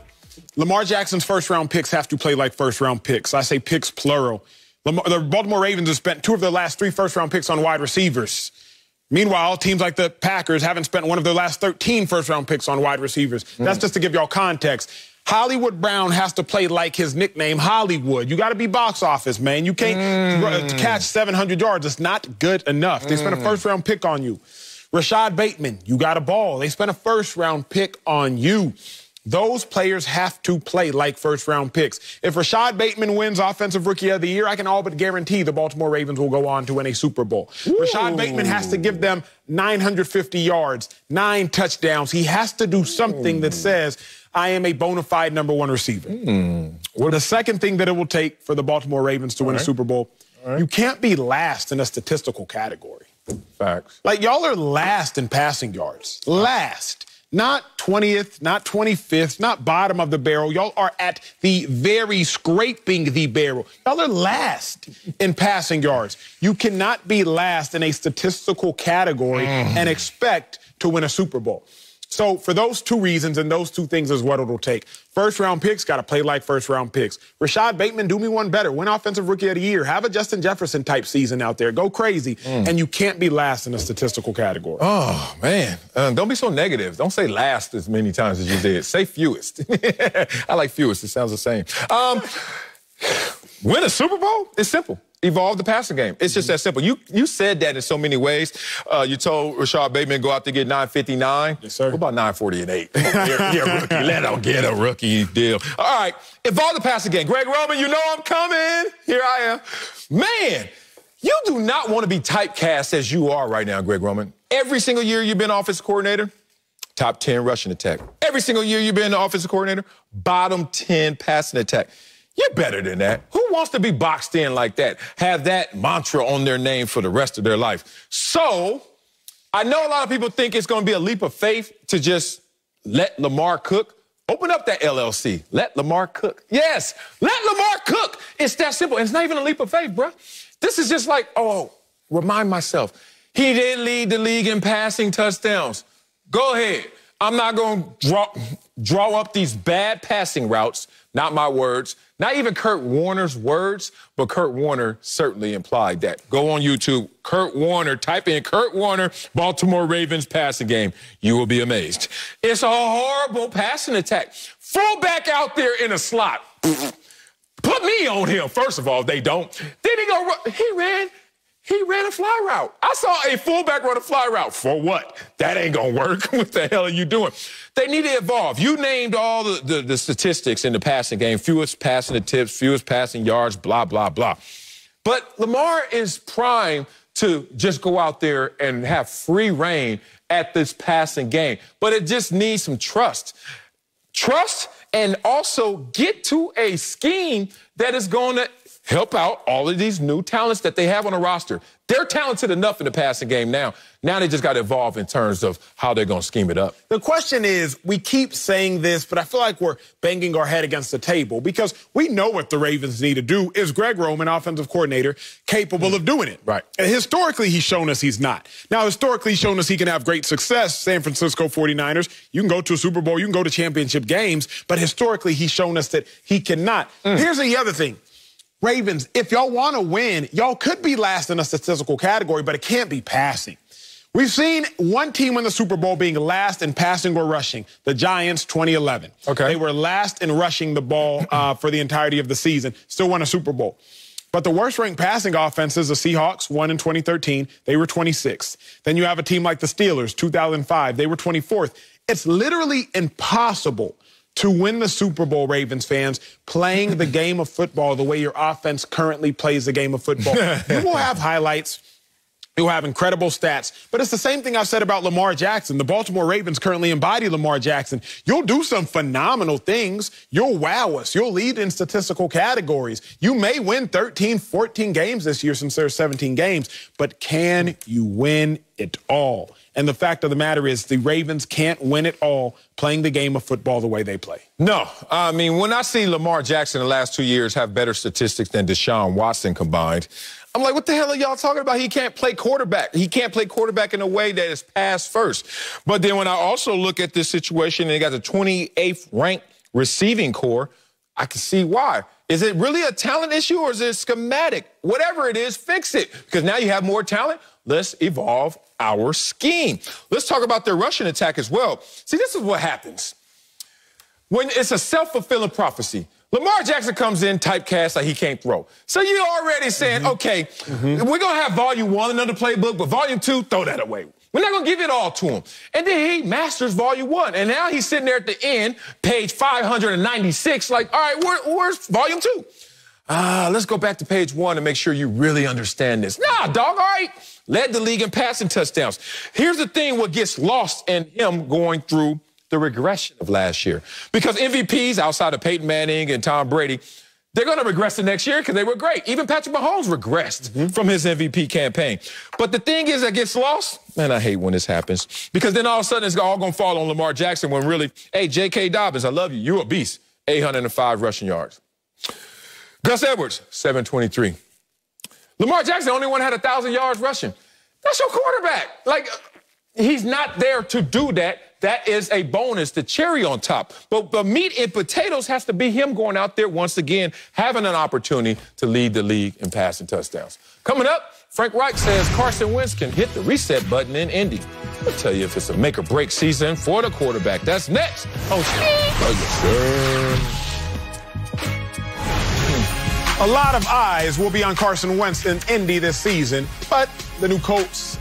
Lamar Jackson's first-round picks have to play like first-round picks. I say picks plural. The Baltimore Ravens have spent 2 of their last 3 first-round picks on wide receivers. Meanwhile, teams like the Packers haven't spent 1 of their last 13 first-round picks on wide receivers. That's just to give y'all context. Hollywood Brown has to play like his nickname, Hollywood. You got to be box office, man. You can't catch 700 yards. It's not good enough. They spent a first-round pick on you. Rashad Bateman, you got a ball. They spent a first-round pick on you. Those players have to play like first-round picks. If Rashad Bateman wins Offensive Rookie of the Year, I can all but guarantee the Baltimore Ravens will go on to win a Super Bowl. Ooh. Rashad Bateman has to give them 950 yards, 9 touchdowns. He has to do something that says, I am a bona fide number 1 receiver. The second thing that it will take for the Baltimore Ravens to win a Super Bowl, you can't be last in a statistical category. Facts. Like, y'all are last in passing yards. Last. Not 20th, not 25th, not bottom of the barrel. Y'all are at the very scraping the barrel. Y'all are last in passing yards. You cannot be last in a statistical category and expect to win a Super Bowl. So for those 2 reasons and those 2 things is what it'll take. First-round picks, got to play like first-round picks. Rashad Bateman, do me one better. Win Offensive Rookie of the Year. Have a Justin Jefferson-type season out there. Go crazy. And you can't be last in a statistical category. Oh, man. Don't be so negative. Don't say last as many times as you did. Say fewest. I like fewest. It sounds the same. Win a Super Bowl? It's simple. Evolve the passing game. It's just that simple. You said that in so many ways. You told Rashad Bateman go out to get 959. Yes, sir. What about 948? Yeah, rookie. Let him get a rookie deal. All right. Evolve the passing game. Greg Roman, you know I'm coming. Here I am. Man, you do not want to be typecast as you are right now, Greg Roman. Every single year you've been offensive coordinator, top 10 rushing attack. Every single year you've been offensive coordinator, bottom 10 passing attack. You're better than that. Who wants to be boxed in like that? Have that mantra on their name for the rest of their life. So, I know a lot of people think it's going to be a leap of faith to just let Lamar cook. Open up that LLC. Let Lamar cook. Yes, let Lamar cook. It's that simple. And it's not even a leap of faith, bro. This is just like, remind myself. He did lead the league in passing touchdowns. Go ahead. I'm not going to draw up these bad passing routes. Not my words. Not even Kurt Warner's words, but Kurt Warner certainly implied that. Go on YouTube, Kurt Warner, type in Kurt Warner, Baltimore Ravens passing game. You will be amazed. It's a horrible passing attack. Fullback out there in a slot. Put me on him. First of all, they don't. Then he ran a fly route. I saw a fullback run a fly route. For what? That ain't going to work. What the hell are you doing? They need to evolve. You named all the statistics in the passing game. Fewest passing attempts, fewest passing yards, blah, blah, blah. But Lamar is primed to just go out there and have free reign at this passing game. But it just needs some trust. Trust, and also get to a scheme that is going to help out all of these new talents that they have on the roster. They're talented enough in the passing game now. Now they just got to evolve in terms of how they're going to scheme it up. The question is, we keep saying this, but I feel like we're banging our head against the table because we know what the Ravens need to do. Is Greg Roman, offensive coordinator, capable of doing it? Right. And historically, he's shown us he's not. Now, historically, he's shown us he can have great success. San Francisco 49ers, you can go to a Super Bowl, you can go to championship games, but historically, he's shown us that he cannot. Here's the other thing. Ravens, if y'all want to win, y'all could be last in a statistical category, but it can't be passing. We've seen one team win the Super Bowl being last in passing or rushing, the Giants, 2011. Okay. They were last in rushing the ball for the entirety of the season, still won a Super Bowl. But the worst-ranked passing offenses, the Seahawks, won in 2013. They were 26th. Then you have a team like the Steelers, 2005. They were 24th. It's literally impossible to win the Super Bowl, Ravens fans, playing the game of football the way your offense currently plays the game of football. You will have highlights. You'll have incredible stats. But it's the same thing I've said about Lamar Jackson. The Baltimore Ravens currently embody Lamar Jackson. You'll do some phenomenal things. You'll wow us. You'll lead in statistical categories. You may win 13, 14 games this year since there's 17 games. But can you win it all? And the fact of the matter is the Ravens can't win it all playing the game of football the way they play. No. I mean, when I see Lamar Jackson in the last 2 years have better statistics than Deshaun Watson combined, I'm like, what the hell are y'all talking about? He can't play quarterback. He can't play quarterback in a way that is pass first. But then when I also look at this situation, and they got the 28th ranked receiving core, I can see why. Is it really a talent issue or is it schematic? Whatever it is, fix it. Because now you have more talent. Let's evolve our scheme. Let's talk about their rushing attack as well. See, this is what happens. When it's a self-fulfilling prophecy, Lamar Jackson comes in typecast like he can't throw. So you're already saying, okay, we're going to have volume 1, another playbook, but volume 2, throw that away. We're not going to give it all to him. And then he masters volume 1. And now he's sitting there at the end, page 596, like, all right, where's volume 2? Let's go back to page 1 and make sure you really understand this. Nah, dog, all right. Led the league in passing touchdowns. Here's the thing, what gets lost in him going through the regression of last year. Because MVPs outside of Peyton Manning and Tom Brady, they're going to regress the next year because they were great. Even Patrick Mahomes regressed from his MVP campaign. But the thing is that gets lost, man, I hate when this happens. Because then all of a sudden it's all going to fall on Lamar Jackson when really, hey, J.K. Dobbins, I love you. You're a beast. 805 rushing yards. Gus Edwards, 723. Lamar Jackson, only one had 1,000 yards rushing. That's your quarterback. Like, he's not there to do that. That is a bonus, the cherry on top. But the meat and potatoes has to be him going out there once again, having an opportunity to lead the league in passing touchdowns. Coming up, Frank Reich says Carson Wentz can hit the reset button in Indy. I'll tell you if it's a make-or-break season for the quarterback. That's next. A lot of eyes will be on Carson Wentz in Indy this season, but the new Colts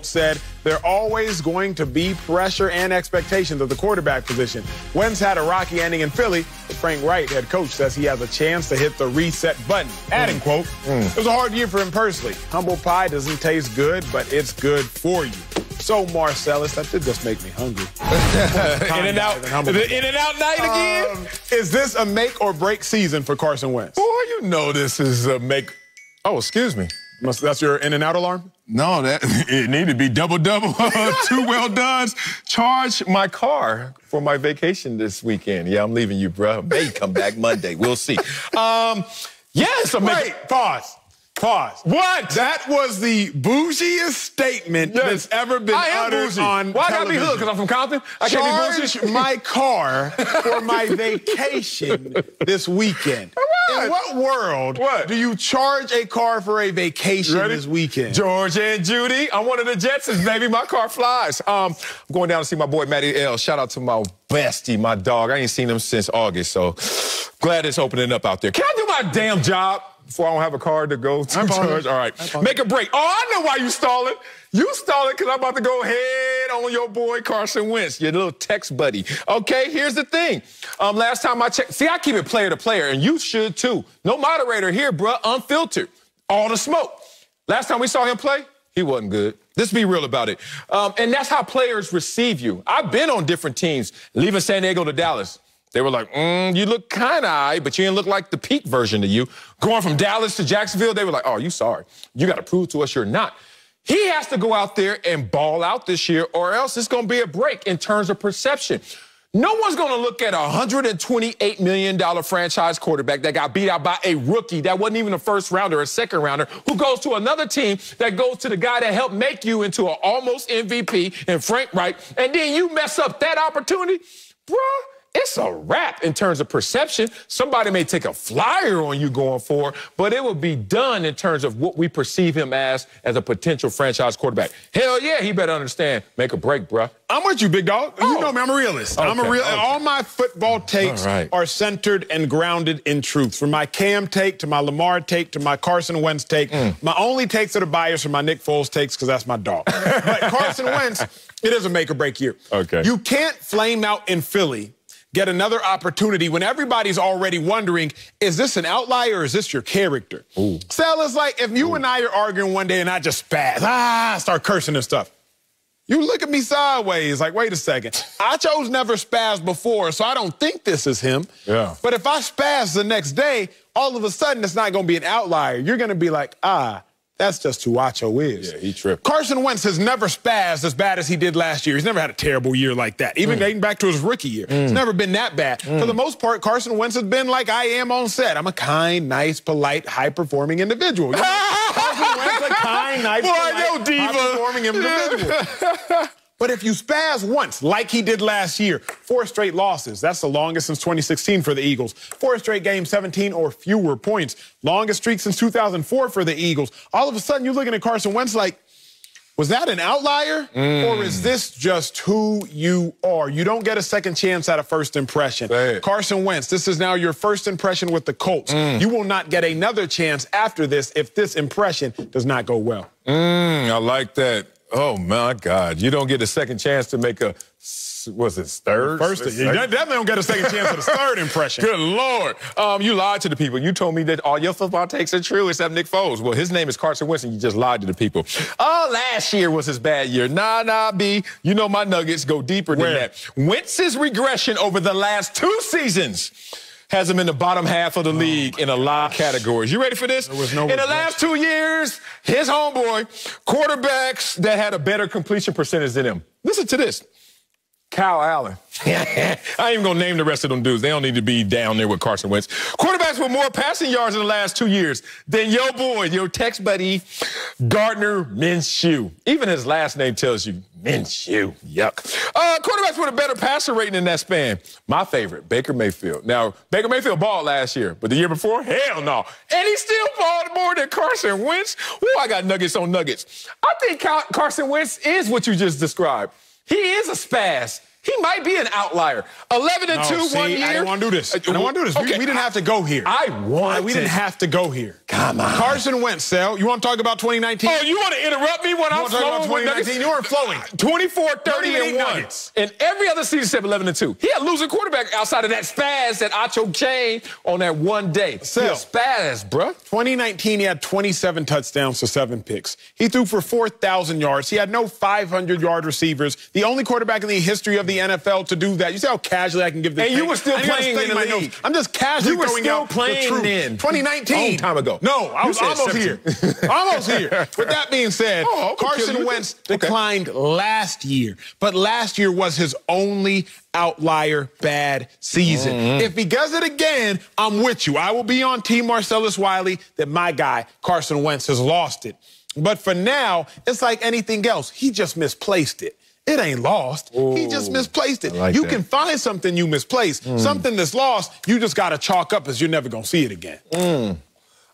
said there always going to be pressure and expectations of the quarterback position. Wentz had a rocky ending in Philly, but Frank Reich, head coach, says he has a chance to hit the reset button. Adding, quote, it was a hard year for him personally. Humble pie doesn't taste good, but it's good for you. So, Marcellus, that did just make me hungry. In-N-Out night again? Is this a make-or-break season for Carson Wentz? Boy, you know this is a make... Oh, excuse me. That's your In-N-Out alarm? No, it needed to be double-double. 2 well-dones. Charge my car for my vacation this weekend. Yeah, I'm leaving you, bro. May come back Monday. We'll see. Yes. Wait, pause. What? That was the bougiest statement that's ever been uttered on Why television. I gotta be hood? Because I'm from Compton? I can't be bougie? Charge my car for my vacation this weekend. In what world do you charge a car for a vacation this weekend? George and Judy, I'm one of the Jetsons, baby. My car flies. I'm going down to see my boy, Matty L. Shout out to my bestie, my dog. I ain't seen him since August, so glad it's opening up out there. Can I do my damn job before I don't have a car to go to church? All right. Make a break. Oh, I know why you stalling. You stalling because I'm about to go head on your boy Carson Wentz, your little text buddy. Okay, here's the thing. Last time I checked, see, I keep it player to player, and you should too. No moderator here, bruh. Unfiltered. All the smoke. Last time we saw him play, He wasn't good. Let's be real about it. And that's how players receive you. I've been on different teams, leaving San Diego to Dallas. They were like, you look kind of all right, but you didn't look like the peak version of you. Going from Dallas to Jacksonville, they were like, oh, you sorry. You got to prove to us you're not. He has to go out there and ball out this year, or else it's going to be a break in terms of perception. No one's going to look at a $128 million franchise quarterback that got beat out by a rookie that wasn't even a first rounder or a second rounder, who goes to another team that goes to the guy that helped make you into an almost MVP and Frank Wright, and then you mess up that opportunity, bruh. It's a wrap in terms of perception. Somebody may take a flyer on you going forward, but it will be done in terms of what we perceive him as a potential franchise quarterback. Hell yeah, he better understand. Make a break, bruh. I'm with you, big dog. You know me, I'm a realist. Okay. I'm a real. All my football takes are centered and grounded in truth. From my Cam take to my Lamar take to my Carson Wentz take. My only takes that are biased are my Nick Foles takes because that's my dog. But Carson Wentz, it is a make or break year. Okay. You can't flame out in Philly, get another opportunity when everybody's already wondering, is this an outlier or is this your character? Sal, it's like if you and I are arguing one day and I just spaz, start cursing and stuff. You look at me sideways like, wait a second. Acho's never spazzed before, so I don't think this is him. Yeah. But if I spaz the next day, all of a sudden it's not going to be an outlier. You're going to be like, that's just who Acho is. Yeah, he tripped. Carson Wentz has never spazzed as bad as he did last year. He's never had a terrible year like that, even dating back to his rookie year. It's never been that bad. For the most part, Carson Wentz has been like I am on set. I'm a kind, nice, polite, high-performing individual. You know? Carson Wentz a kind, nice, polite, high-performing individual. But if you spaz once, like he did last year, 4 straight losses. That's the longest since 2016 for the Eagles. 4 straight games, 17 or fewer points. Longest streak since 2004 for the Eagles. All of a sudden, you're looking at Carson Wentz like, was that an outlier? Or is this just who you are? You don't get a second chance at a first impression. Carson Wentz, this is now your first impression with the Colts. You will not get another chance after this if this impression does not go well. I like that. Oh, my God. You don't get a second chance to make a, was it third? First, you definitely don't get a second chance at a third impression. Good Lord. You lied to the people. You told me that all your football takes are true except Nick Foles. Well, his name is Carson Wentz, and you just lied to the people. Last year was his bad year. Nah, B. You know my nuggets go deeper than that. Wentz's regression over the last 2 seasons has him in the bottom half of the league in a lot of categories. You ready for this? There was no in the last 2 years, his homeboy, quarterbacks that had a better completion percentage than him. Listen to this. Kyle Allen. I ain't even going to name the rest of them dudes. They don't need to be down there with Carson Wentz. Quarterbacks with more passing yards in the last 2 years than your boy, your text buddy, Gardner Minshew. Even his last name tells you Minshew. Yuck. Quarterbacks with a better passer rating in that span. My favorite, Baker Mayfield. Now, Baker Mayfield balled last year, but the year before, hell no. And he still balled more than Carson Wentz. Ooh, I got nuggets on nuggets. I think Carson Wentz is what you just described. He is a spaz. He might be an outlier. 11-2 1 year. I don't want to do this. I don't want to do this. Okay. We didn't have to go here. We didn't have to go here. Come on. Carson Wentz, Sal. You want to talk about 2019? Oh, you want to interrupt me when I'm flowing? 2019? You weren't flowing. 24, 30, and 1. Nuggets. And every other season except 11-2. He had a losing quarterback outside of that spaz that Acho changed on that one day. Sal. Spaz, bruh. 2019, he had 27 touchdowns to 7 picks. He threw for 4,000 yards. He had no 500-yard receivers. The only quarterback in the history of the NFL to do that. You see how casually I can give this. And you were still playing in the league. I'm just casually throwing out the truth. You were still playing in 2019. A long time ago. No, I was almost here. Almost here. With that being said, Carson Wentz declined last year. But last year was his only outlier bad season. If he does it again, I'm with you. I will be on Team Marcellus Wiley that my guy, Carson Wentz, has lost it. But for now, it's like anything else. He just misplaced it. It ain't lost. Ooh, he just misplaced it. Like you can find something you misplaced. Something that's lost, you just got to chalk up as you're never going to see it again.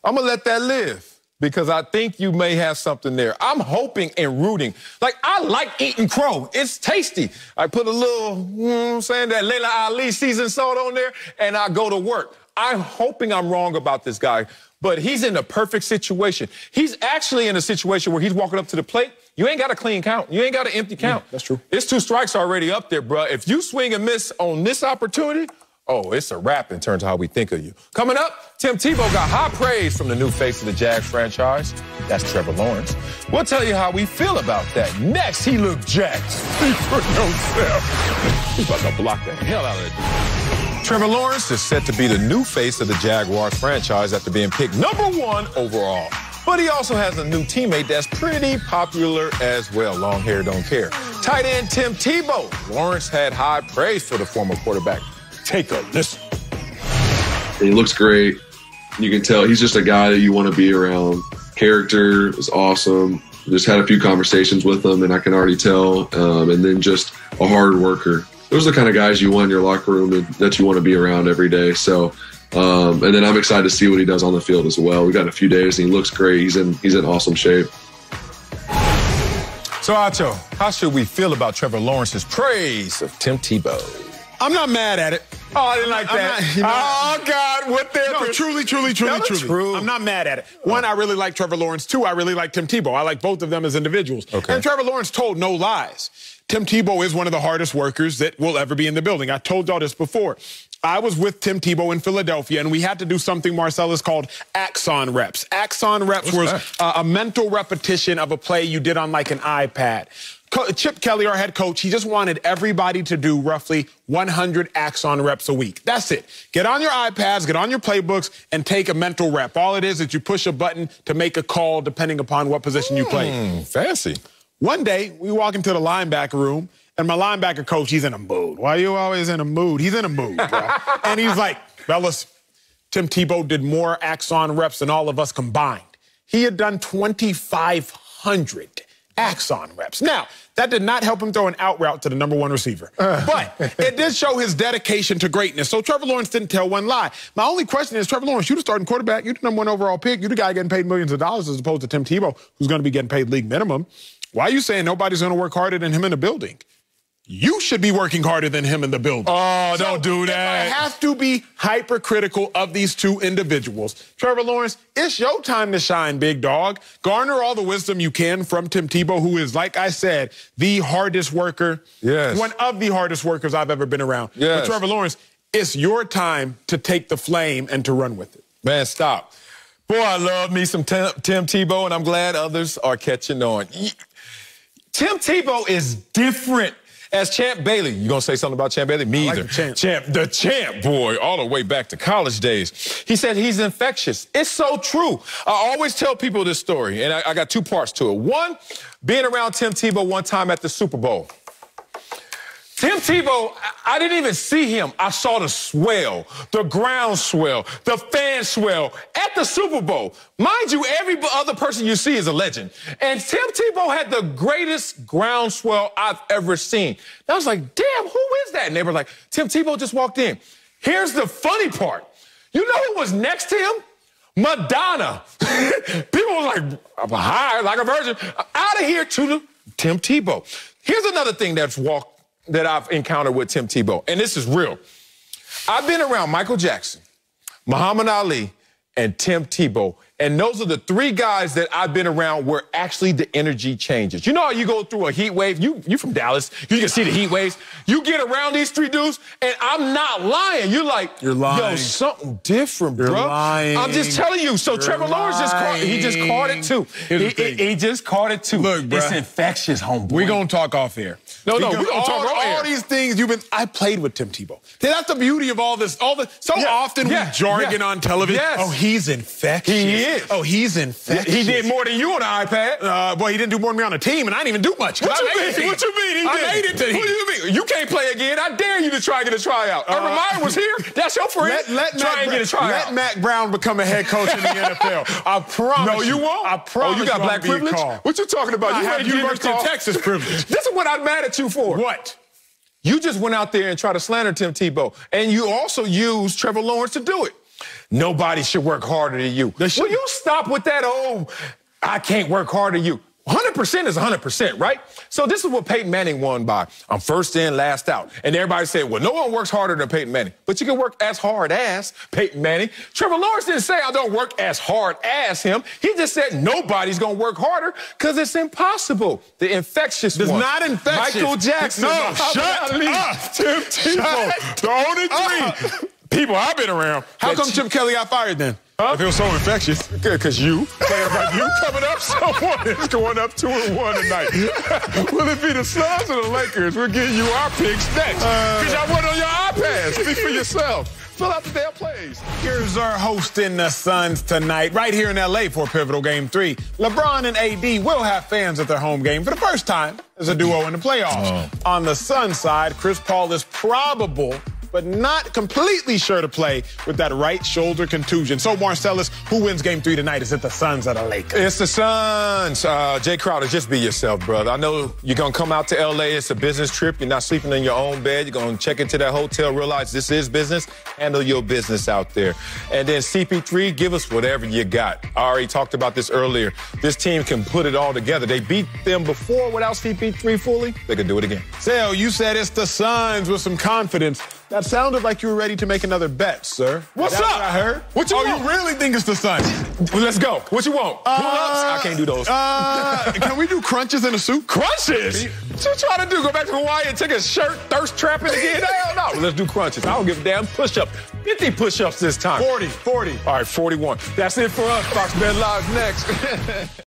I'm going to let that live because I think you may have something there. I'm hoping and rooting. Like, I like eating crow. It's tasty. I put a little, that Layla Ali seasoned salt on there, and I go to work. I'm hoping I'm wrong about this guy, but he's in a perfect situation. He's actually in a situation where he's walking up to the plate. You ain't got a clean count. You ain't got an empty count. That's true. It's 2 strikes already up there, bro. If you swing and miss on this opportunity, oh, it's a wrap in terms of how we think of you. Coming up, Tim Tebow got high praise from the new face of the Jags franchise. That's Trevor Lawrence. We'll tell you how we feel about that. Next, he looked jacked. Speak for yourself. He's about to block the hell out of it. Trevor Lawrence is set to be the new face of the Jaguars franchise after being picked #1 overall. But he also has a new teammate that's pretty popular as well. Long hair don't care. Tight end Tim Tebow. Lawrence had high praise for the former quarterback. Take a listen. He looks great. You can tell he's just a guy that you want to be around. Character is awesome. Just had a few conversations with him, and I can already tell. And then just a hard worker. Those are the kind of guys you want in your locker room and that you want to be around every day. So, and then I'm excited to see what he does on the field as well. We've got a few days, and he looks great. He's in awesome shape. So, Acho, how should we feel about Trevor Lawrence's praise of Tim Tebow? I'm not mad at it. Oh, I didn't like that. Oh, God, what the? No, truly. True. I'm not mad at it. One, I really like Trevor Lawrence. Two, I really like Tim Tebow. I like both of them as individuals. Okay. And Trevor Lawrence told no lies. Tim Tebow is one of the hardest workers that will ever be in the building. I told y'all this before. I was with Tim Tebow in Philadelphia, and we had to do something, Marcellus, called axon reps. Axon reps was a mental repetition of a play you did on like an iPad. Chip Kelly, our head coach, he just wanted everybody to do roughly 100 axon reps a week. That's it. Get on your iPads, get on your playbooks, and take a mental rep. All it is you push a button to make a call depending upon what position you play. Fancy. One day, we walk into the linebacker room, and my linebacker coach, he's in a mood. Why are you always in a mood? He's in a mood, bro. And he's like, fellas, Tim Tebow did more axon reps than all of us combined. He had done 2,500 axon reps. Now, that did not help him throw an out route to the #1 receiver. But it did show his dedication to greatness. So Trevor Lawrence didn't tell one lie. My only question is, Trevor Lawrence, you're the starting quarterback. You're the #1 overall pick. You're the guy getting paid millions of dollars as opposed to Tim Tebow, who's going to be getting paid league minimum. Why are you saying nobody's going to work harder than him in the building? You should be working harder than him in the building. Oh, don't do that. I have to be hypercritical of these two individuals. Trevor Lawrence, it's your time to shine, big dog. Garner all the wisdom you can from Tim Tebow, who is, like I said, the hardest worker. Yes. One of the hardest workers I've ever been around. Yes. But Trevor Lawrence, it's your time to take the flame and to run with it. Man, stop. Boy, I love me some Tim Tebow, and I'm glad others are catching on. Tim Tebow is different. As Champ Bailey, you gonna say something about Champ Bailey? Me either. The champ, boy, all the way back to college days. He said he's infectious. It's so true. I always tell people this story, and I got two parts to it. One, being around Tim Tebow one time at the Super Bowl. Tim Tebow, I didn't even see him. I saw the swell, the ground swell, the fan swell at the Super Bowl. Mind you, every other person you see is a legend. And Tim Tebow had the greatest ground swell I've ever seen. And I was like, damn, who is that? And they were like, Tim Tebow just walked in. Here's the funny part. You know who was next to him? Madonna. People were like, I'm high, like a virgin. Out of here to the Tim Tebow. Here's another thing that I've encountered with Tim Tebow, and this is real. I've been around Michael Jackson, Muhammad Ali, and Tim Tebow, and those are the three guys that I've been around where actually the energy changes. You know how you go through a heat wave? You from Dallas, you can see the heat waves. You get around these three dudes, and I'm not lying. You're like, you're lying. Yo, something different, bro. You're lying. I'm just telling you. So Trevor Lawrence just caught it too. He just caught it too. Look, bro. It's infectious, homeboy. We're going to talk off air. No, we're going to talk off air. All these things I played with Tim Tebow. That's the beauty of all this. Often we jargon on television. Yes. Oh, he's infectious. He is. Oh, he's infectious. He did more than you on the iPad. Boy, he didn't do more than me on the team, and I didn't even do much. What you mean? What you mean he did? I made it to him. What do you mean? You can't play again. I dare you to try and get a tryout. Urban Meyer was here. That's your friend. Try and get a tryout. Let Mac Brown become a head coach in the NFL. I promise. No, you won't. I promise. Oh, you got black privilege? What you talking about? I You have University of Texas privilege. This is what I'm mad at you for. What? You just went out there and tried to slander Tim Tebow, and you also used Trevor Lawrence to do it. Nobody should work harder than you. Will you stop with that, I can't work harder than you? 100% is 100%, right? So this is what Peyton Manning won by. I'm first in, last out. And everybody said, well, no one works harder than Peyton Manning. But you can work as hard as Peyton Manning. Trevor Lawrence didn't say I don't work as hard as him. He just said nobody's going to work harder because it's impossible. The infectious one. It's not infectious. Michael Jackson. No, shut up. Tim Tebow. The only three people I've been around. How come Chip Kelly got fired then? Huh? If it was so infectious. Good, because you, players like you coming up, someone is going up 2-1 tonight. Will it be the Suns or the Lakers? We'll give you our picks next. Because y'all went on your iPad. Speak for yourself. Fill out the damn plays. Here's our host in the Suns tonight, right here in L.A. for pivotal Game 3. LeBron and AD will have fans at their home game for the first time as a duo in the playoffs. On the Suns side, Chris Paul is probable, but not completely sure to play with that right shoulder contusion. So, Marcellus, who wins Game 3 tonight? Is it the Suns or the Lakers? It's the Suns. Jay Crowder, just be yourself, brother. I know you're going to come out to L.A. It's a business trip. You're not sleeping in your own bed. You're going to check into that hotel, realize this is business. Handle your business out there. And then CP3, give us whatever you got. I already talked about this earlier. This team can put it all together. They beat them before without CP3 fully. They can do it again. Sale, you said it's the Suns with some confidence. That sounded like you were ready to make another bet, sir. What's up? What I heard? What you want? You really think it's the Suns? Well, let's go. What you want? Pull-ups? I can't do those. Can we do crunches in a suit? Crunches? What you trying to do? Go back to Hawaii and take a shirt, thirst trapping again? Hell no. Well, let's do crunches. I don't give a damn. Push-up. 50 push-ups this time. 40. All right, 41. That's it for us. Fox Bet Live next.